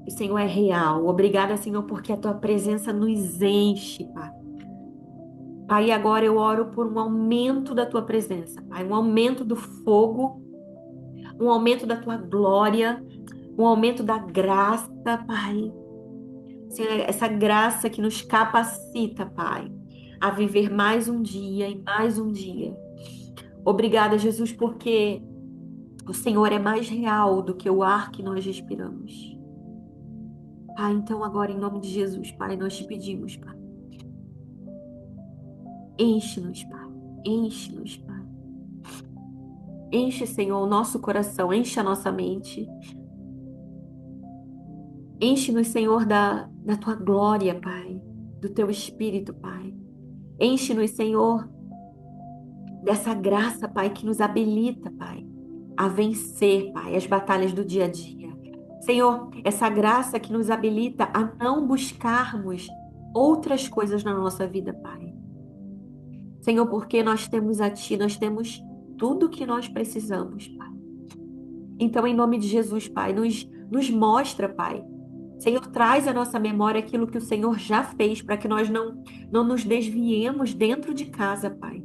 o Senhor é real. Obrigada, Senhor, porque a tua presença nos enche, Pai. Pai, agora eu oro por um aumento da tua presença, Pai, um aumento do fogo, um aumento da tua glória, um aumento da graça, Pai. Senhor, essa graça que nos capacita, Pai, a viver mais um dia e mais um dia. Obrigada, Jesus, porque o Senhor é mais real do que o ar que nós respiramos. Pai, então agora em nome de Jesus, Pai, nós te pedimos, Pai. Enche-nos, Pai. Enche-nos, Pai. Enche, Senhor, o nosso coração, enche a nossa mente. Enche-nos, Senhor, da tua glória, Pai, do teu espírito, Pai. Enche-nos, Senhor, dessa graça, Pai, que nos habilita, Pai, a vencer, Pai, as batalhas do dia a dia. Senhor, essa graça que nos habilita a não buscarmos outras coisas na nossa vida, Pai. Senhor, porque nós temos a Ti, nós temos tudo o que nós precisamos, Pai. Então, em nome de Jesus, Pai, nos mostra, Pai. Senhor, traz à nossa memória aquilo que o Senhor já fez, para que nós não nos desviemos dentro de casa, Pai.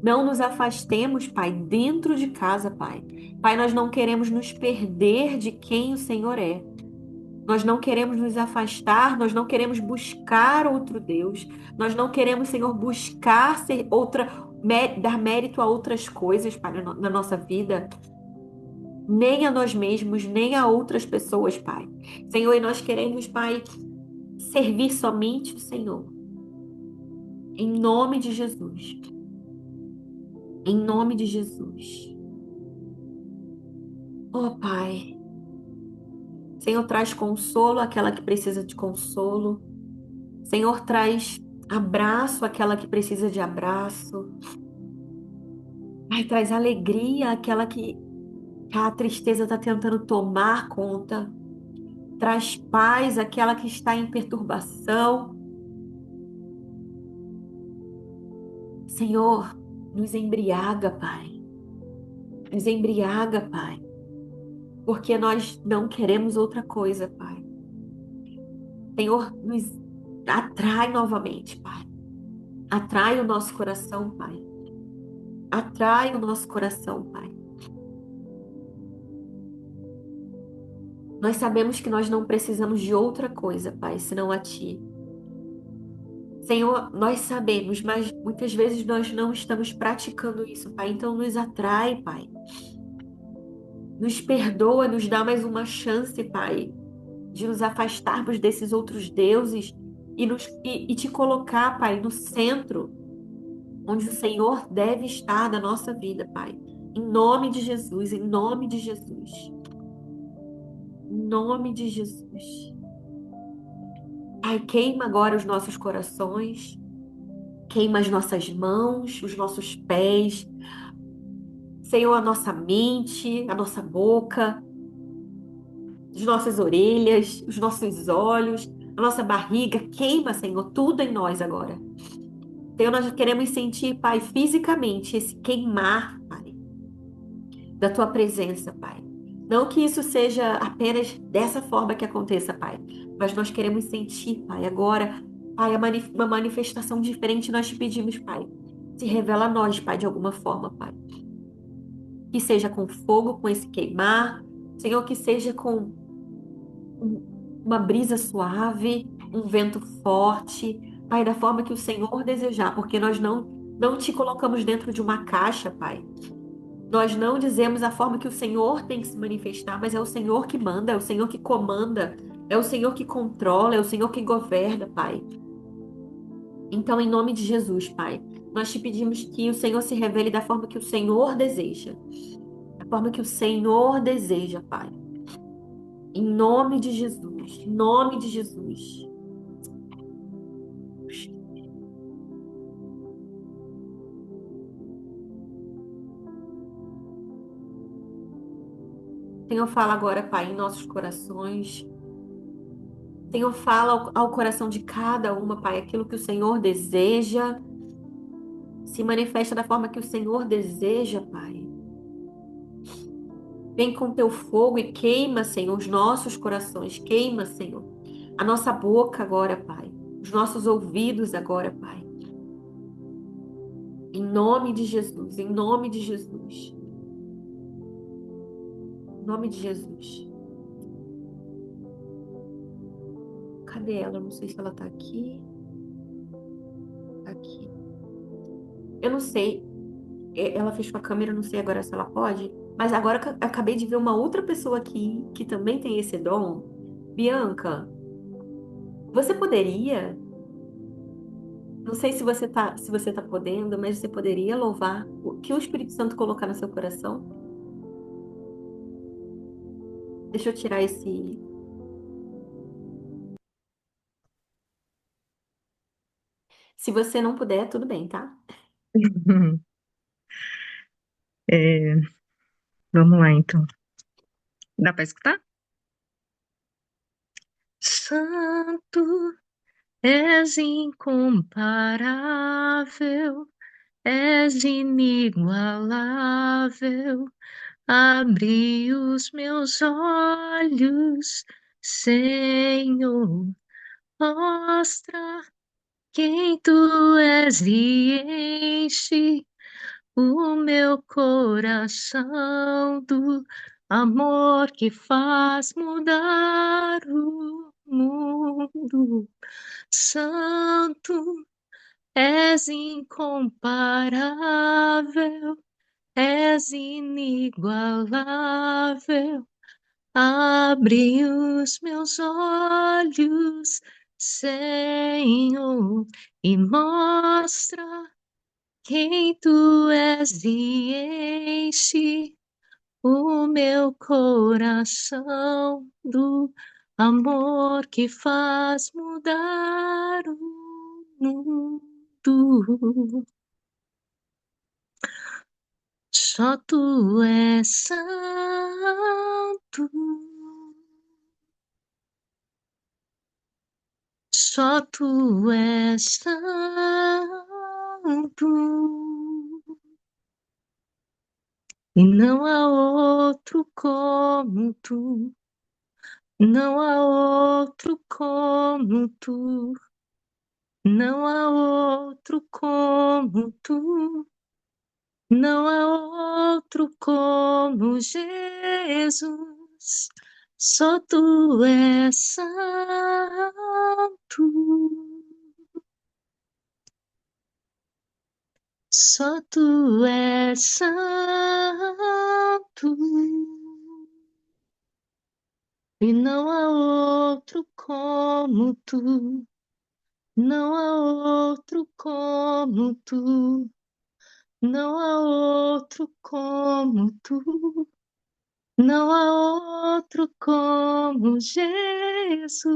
Não nos afastemos, Pai, dentro de casa, Pai. Pai, nós não queremos nos perder de quem o Senhor é. Nós não queremos nos afastar, nós não queremos buscar outro Deus. Nós não queremos, Senhor, buscar ser dar mérito a outras coisas, Pai, na nossa vida. Nem a nós mesmos, nem a outras pessoas, Pai. Senhor, e nós queremos, Pai, servir somente o Senhor. Em nome de Jesus. Em nome de Jesus. Oh, Pai. Senhor, traz consolo àquela que precisa de consolo. Senhor, traz abraço àquela que precisa de abraço. Pai, traz alegria àquela que a tristeza está tentando tomar conta. Traz paz àquela que está em perturbação. Senhor, nos embriaga, Pai. Nos embriaga, Pai. Porque nós não queremos outra coisa, Pai. Senhor, nos atrai novamente, Pai. Atrai o nosso coração, Pai. Atrai o nosso coração, Pai. Nós sabemos que nós não precisamos de outra coisa, Pai, senão a Ti. Senhor, nós sabemos, mas muitas vezes nós não estamos praticando isso, Pai. Então nos atrai, Pai. Nos perdoa, nos dá mais uma chance, Pai, de nos afastarmos desses outros deuses e te colocar, Pai, no centro, onde o Senhor deve estar da nossa vida, Pai. Em nome de Jesus, em nome de Jesus. Em nome de Jesus. Pai, queima agora os nossos corações, queima as nossas mãos, os nossos pés, Senhor, a nossa mente, a nossa boca, as nossas orelhas, os nossos olhos, a nossa barriga, queima, Senhor, tudo em nós agora. Senhor, nós queremos sentir, Pai, fisicamente esse queimar, Pai. da tua presença, Pai. Não que isso seja apenas dessa forma que aconteça, Pai, mas nós queremos sentir, Pai, agora, Pai, uma manifestação diferente nós te pedimos, Pai. Se revela a nós, Pai, de alguma forma, Pai. Que seja com fogo, com esse queimar, Senhor, que seja com uma brisa suave, um vento forte, Pai, da forma que o Senhor desejar, porque nós não te colocamos dentro de uma caixa, Pai. Nós não dizemos a forma que o Senhor tem que se manifestar, mas é o Senhor que manda, é o Senhor que comanda, é o Senhor que controla, é o Senhor que governa, Pai. Então, em nome de Jesus, Pai, nós te pedimos que o Senhor se revele da forma que o Senhor deseja, da forma que o Senhor deseja, Pai. Em nome de Jesus, em nome de Jesus. Senhor, fala agora, Pai, em nossos corações. Senhor, fala ao coração de cada uma, Pai, aquilo que o Senhor deseja. Se manifesta da forma que o Senhor deseja, Pai. Vem com teu fogo e queima, Senhor, os nossos corações. Queima, Senhor, a nossa boca agora, Pai. Os nossos ouvidos agora, Pai. Em nome de Jesus, em nome de Jesus. Em nome de Jesus. Cadê ela? Eu não sei se ela tá aqui. Tá aqui. Eu não sei. Ela fechou a câmera, eu não sei agora se ela pode. Mas agora que eu acabei de ver uma outra pessoa aqui que também tem esse dom. Bianca, você poderia? Não sei se você tá podendo, mas você poderia louvar o que o Espírito Santo colocar no seu coração? Deixa eu tirar esse. Se você não puder, tudo bem, tá? É, vamos lá, então. Dá para escutar? Santo, és incomparável, és inigualável. Abri os meus olhos, Senhor, mostra quem tu és e enche o meu coração do amor que faz mudar o mundo. Santo, és incomparável, és inigualável. Abre os meus olhos, Senhor, e mostra quem tu és e enche o meu coração do amor que faz mudar o mundo. Só tu és santo, só tu és santo. E não há outro como tu, não há outro como tu, não há outro como tu, não há outro como Jesus. Só tu és santo, só tu és santo. E não há outro como tu, não há outro como tu, não há outro como tu, não há outro como Jesus.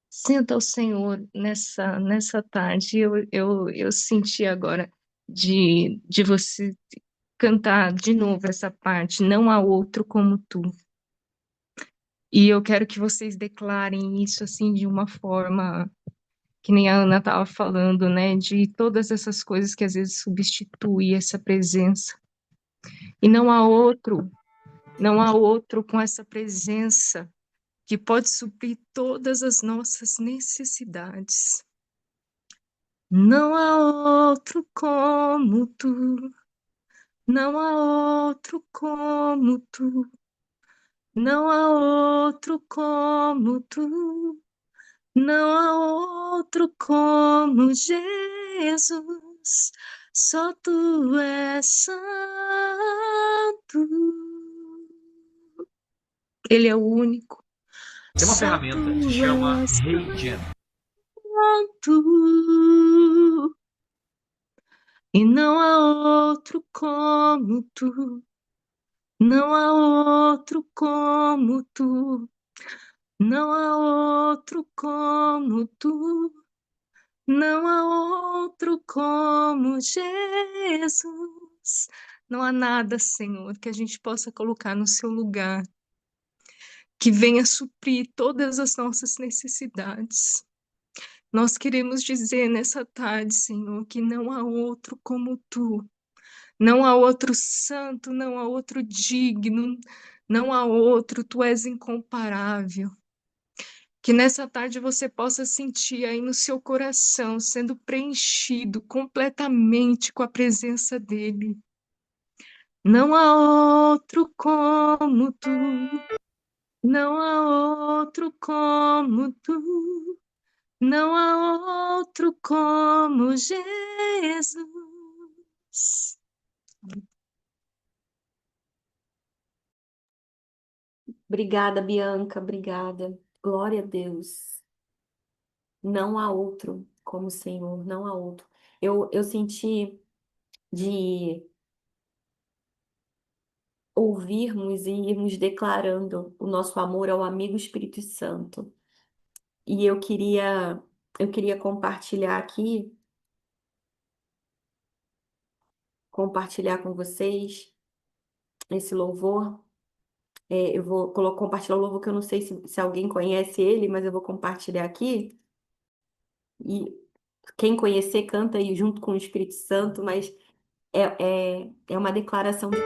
Sinta o Senhor nessa tarde. Eu senti agora de você cantar de novo essa parte. Não há outro como tu. E eu quero que vocês declarem isso assim de uma forma que nem a Ana estava falando, né? De todas essas coisas que às vezes substituem essa presença. E não há outro com essa presença que pode suprir todas as nossas necessidades. Não há outro como tu, não há outro como tu, não há outro como tu, não há outro como Jesus, só tu és santo. Ele é o único. Tem uma Só ferramenta que tu chama és Regen. santo. E não há outro como tu, não há outro como tu, não há outro como tu, não há outro como Jesus. Não há nada, Senhor, que a gente possa colocar no seu lugar, que venha suprir todas as nossas necessidades. Nós queremos dizer nessa tarde, Senhor, que não há outro como tu. Não há outro santo, não há outro digno, não há outro, tu és incomparável. Que nessa tarde você possa sentir aí no seu coração, sendo preenchido completamente com a presença dele. Não há outro como tu, não há outro como tu, não há outro como Jesus. Obrigada, Bianca, obrigada. Glória a Deus. Não há outro como o Senhor, não há outro. Eu senti de ouvirmos e irmos declarando o nosso amor ao amigo Espírito Santo. E eu queria compartilhar com vocês esse louvor. Eu vou compartilhar o louvor que eu não sei se alguém conhece ele, mas eu vou compartilhar aqui. E quem conhecer, canta aí junto com o Espírito Santo, mas é uma declaração de.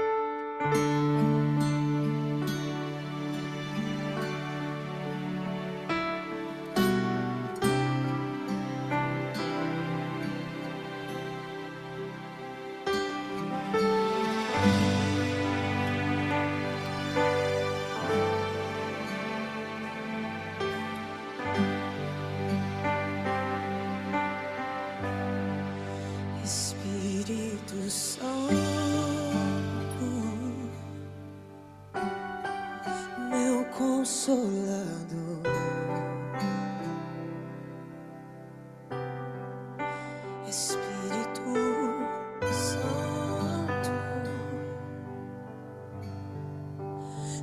Espírito Santo, meu consolador, Espírito Santo,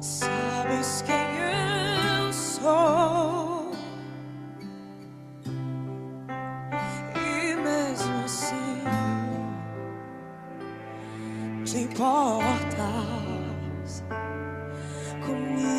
sabes quem eu sou e mesmo assim te importas comigo.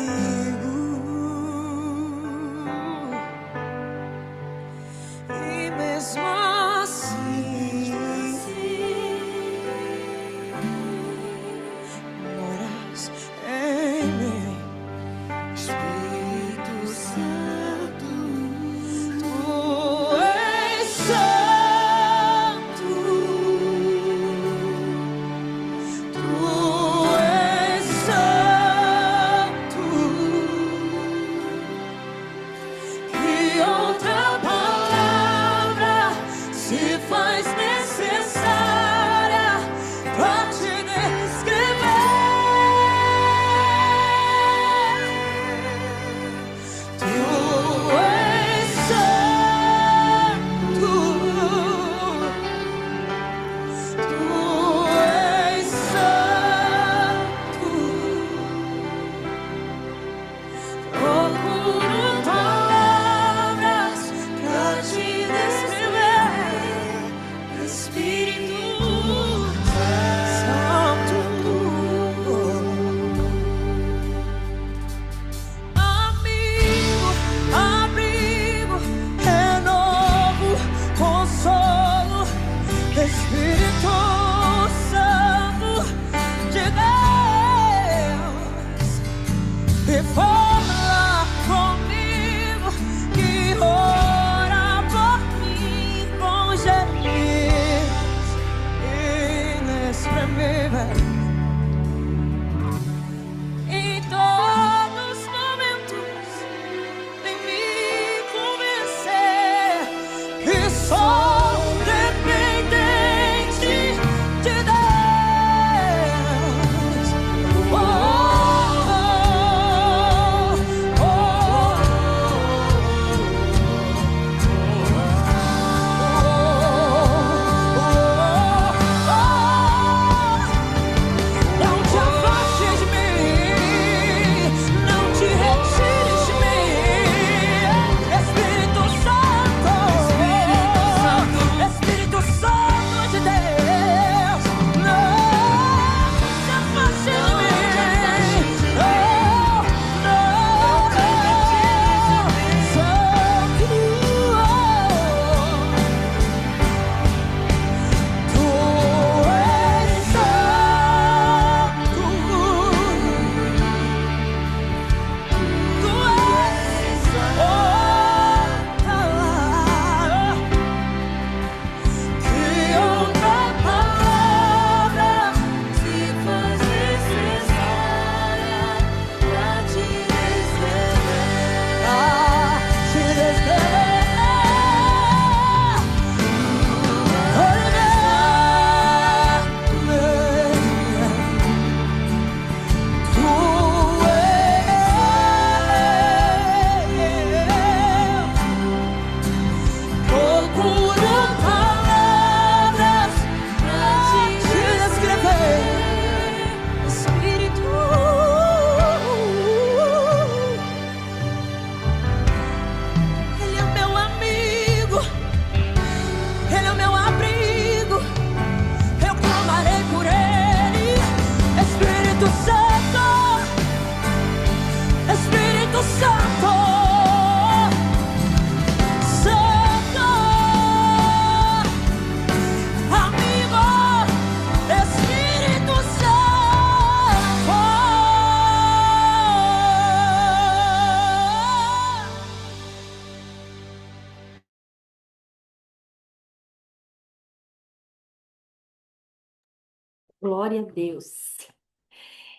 Glória a Deus.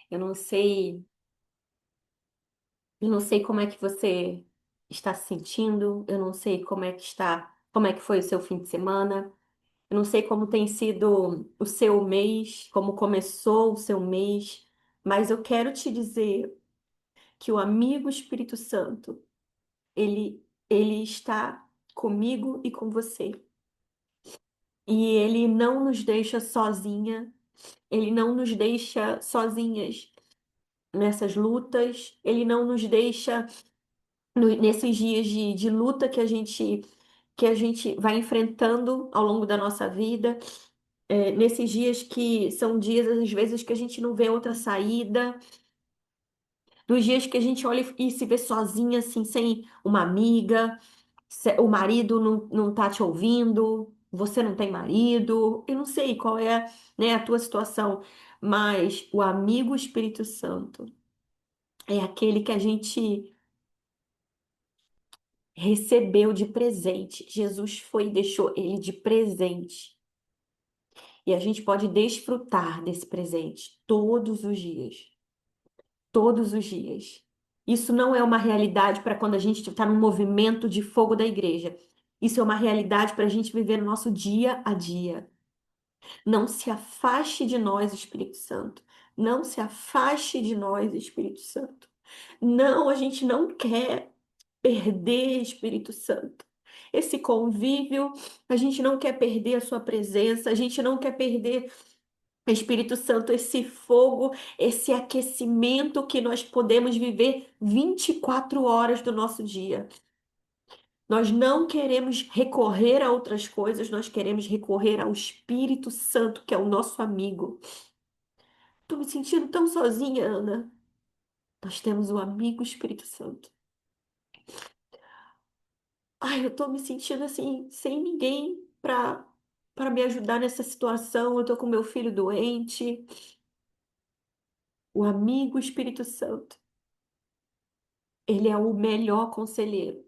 Eu não sei, eu não sei como é que você está se sentindo, eu não sei como é que está, como é que foi o seu fim de semana, eu não sei como tem sido o seu mês, como começou o seu mês, mas eu quero te dizer que o amigo Espírito Santo, ele está comigo e com você. E ele não nos deixa sozinha, ele não nos deixa sozinhas nessas lutas, ele não nos deixa nesses dias de luta que a gente vai enfrentando ao longo da nossa vida, nesses dias que são dias, às vezes, que a gente não vê outra saída, nos dias que a gente olha e se vê sozinha, assim, sem uma amiga, o marido não tá te ouvindo, você não tem marido, eu não sei qual é, né, a tua situação, mas o amigo Espírito Santo é aquele que a gente recebeu de presente. Jesus foi e deixou ele de presente. E a gente pode desfrutar desse presente todos os dias. Todos os dias. Isso não é uma realidade para quando a gente está num movimento de fogo da igreja. Isso é uma realidade para a gente viver no nosso dia a dia. Não se afaste de nós, Espírito Santo. Não se afaste de nós, Espírito Santo. Não, a gente não quer perder, Espírito Santo. Esse convívio, a gente não quer perder a sua presença, a gente não quer perder, Espírito Santo, esse fogo, esse aquecimento que nós podemos viver 24 horas do nosso dia. Nós não queremos recorrer a outras coisas, nós queremos recorrer ao Espírito Santo, que é o nosso amigo. Tô me sentindo tão sozinha, Ana. Nós temos o amigo Espírito Santo. Ai, eu tô me sentindo assim, sem ninguém para me ajudar nessa situação. Eu tô com meu filho doente. O amigo Espírito Santo, ele é o melhor conselheiro.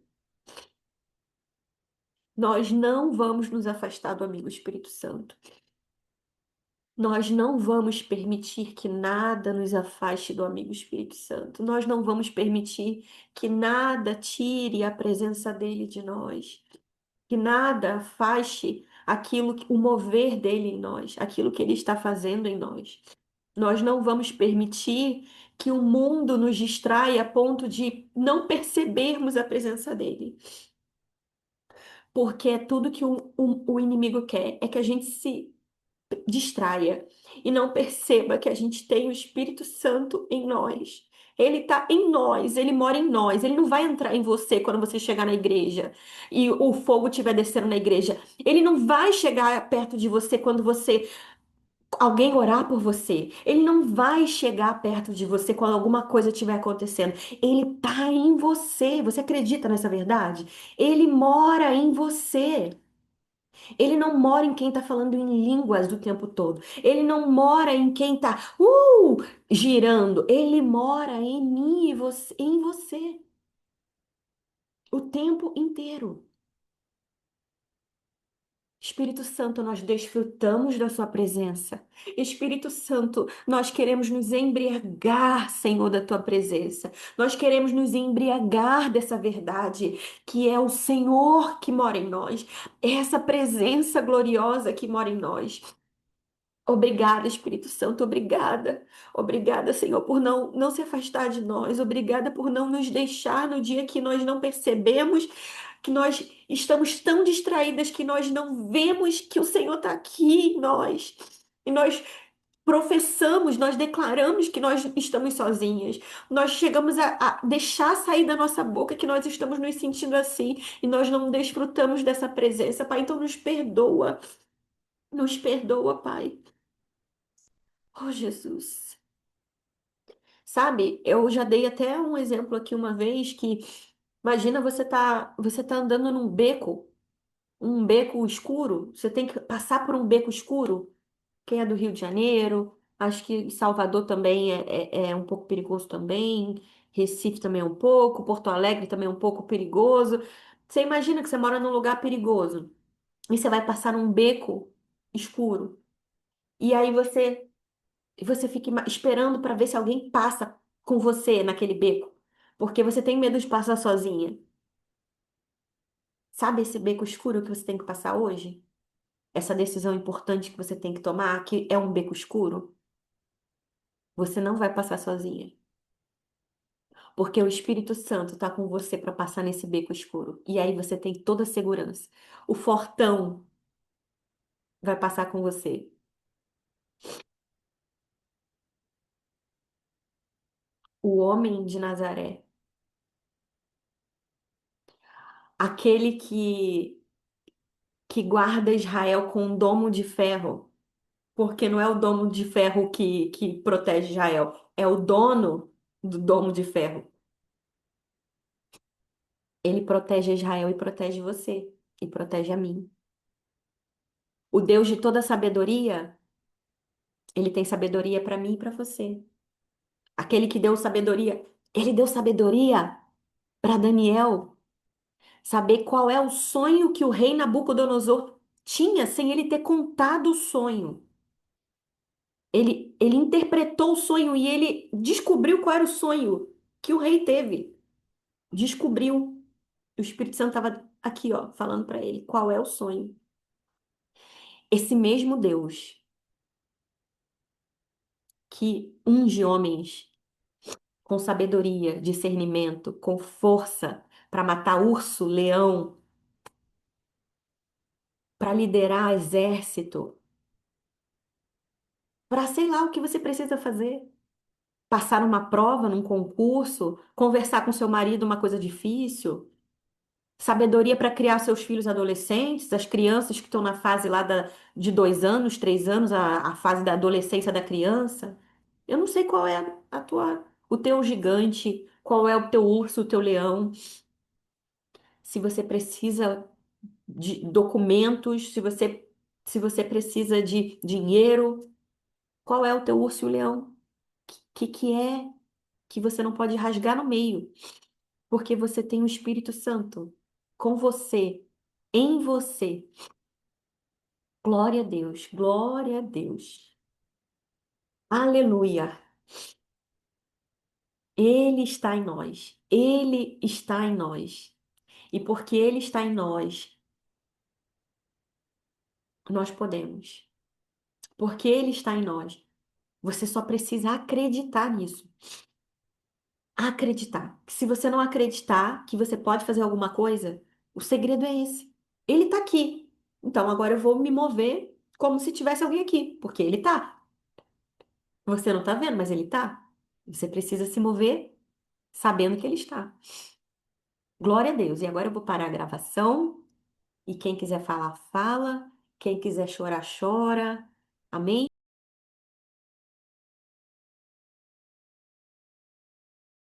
Nós não vamos nos afastar do amigo Espírito Santo. Nós não vamos permitir que nada nos afaste do amigo Espírito Santo. Nós não vamos permitir que nada tire a presença dele de nós. Que nada afaste o mover dele em nós, aquilo que ele está fazendo em nós. Nós não vamos permitir que o mundo nos distraia a ponto de não percebermos a presença dele. Porque é tudo que o inimigo quer, é que a gente se distraia e não perceba que a gente tem o Espírito Santo em nós. Ele está em nós, ele mora em nós. Ele não vai entrar em você quando você chegar na igreja e o fogo estiver descendo na igreja. Ele não vai chegar perto de você quando alguém orar por você. Ele não vai chegar perto de você quando alguma coisa estiver acontecendo. Ele está em você. Você acredita nessa verdade? Ele mora em você. Ele não mora em quem está falando em línguas o tempo todo. Ele não mora em quem está girando. Ele mora em mim e você, em você o tempo inteiro. Espírito Santo, nós desfrutamos da sua presença. Espírito Santo, nós queremos nos embriagar, Senhor, da tua presença. Nós queremos nos embriagar dessa verdade, que é o Senhor que mora em nós, é essa presença gloriosa que mora em nós. Obrigada, Espírito Santo, obrigada. Obrigada, Senhor, por não se afastar de nós. Obrigada por não nos deixar no dia que nós não percebemos, que nós estamos tão distraídas que nós não vemos que o Senhor está aqui em nós. E nós professamos, nós declaramos que nós estamos sozinhas. Nós chegamos a deixar sair da nossa boca que nós estamos nos sentindo assim e nós não desfrutamos dessa presença, Pai. Então nos perdoa. Nos perdoa, Pai. Oh, Jesus. Sabe, eu já dei até um exemplo aqui uma vez que imagina você tá andando num beco, um beco escuro, você tem que passar por um beco escuro, quem é do Rio de Janeiro, acho que Salvador também é um pouco perigoso também, Recife também é um pouco, Porto Alegre também é um pouco perigoso. Você imagina que você mora num lugar perigoso e você vai passar num beco escuro. E aí você E você fica esperando para ver se alguém passa com você naquele beco, porque você tem medo de passar sozinha. Sabe esse beco escuro que você tem que passar hoje? Essa decisão importante que você tem que tomar, que é um beco escuro? Você não vai passar sozinha, porque o Espírito Santo está com você para passar nesse beco escuro. E aí você tem toda a segurança. O fortão vai passar com você. O homem de Nazaré, aquele que guarda Israel com um domo de ferro, porque não é o domo de ferro que protege Israel, é o dono do domo de ferro. Ele protege Israel e protege você, e protege a mim. O Deus de toda sabedoria, ele tem sabedoria para mim e para você. Aquele que deu sabedoria, ele deu sabedoria para Daniel saber qual é o sonho que o rei Nabucodonosor tinha sem ele ter contado o sonho. Ele interpretou o sonho e ele descobriu qual era o sonho que o rei teve. Descobriu. O Espírito Santo estava aqui, ó, falando para ele qual é o sonho. Esse mesmo Deus que unge homens com sabedoria, discernimento, com força para matar urso, leão, para liderar exército, para sei lá o que você precisa fazer. Passar uma prova num concurso, conversar com seu marido uma coisa difícil, sabedoria para criar seus filhos adolescentes, as crianças que estão na fase lá de 2 anos, 3 anos, a fase da adolescência da criança. Eu não sei qual é o teu gigante, qual é o teu urso, o teu leão. Se você precisa de documentos, se você precisa de dinheiro, qual é o teu urso e o leão? Que é que você não pode rasgar no meio, porque você tem o Espírito Santo com você, em você. Glória a Deus, glória a Deus. Aleluia. Ele está em nós. Ele está em nós. E porque ele está em nós, nós podemos. Porque ele está em nós. Você só precisa acreditar nisso. Acreditar. Se você não acreditar que você pode fazer alguma coisa, o segredo é esse. Ele está aqui. Então agora eu vou me mover como se tivesse alguém aqui, porque ele está. Você não está vendo, mas ele está. Você precisa se mover sabendo que ele está. Glória a Deus. E agora eu vou parar a gravação. E quem quiser falar, fala. Quem quiser chorar, chora. Amém?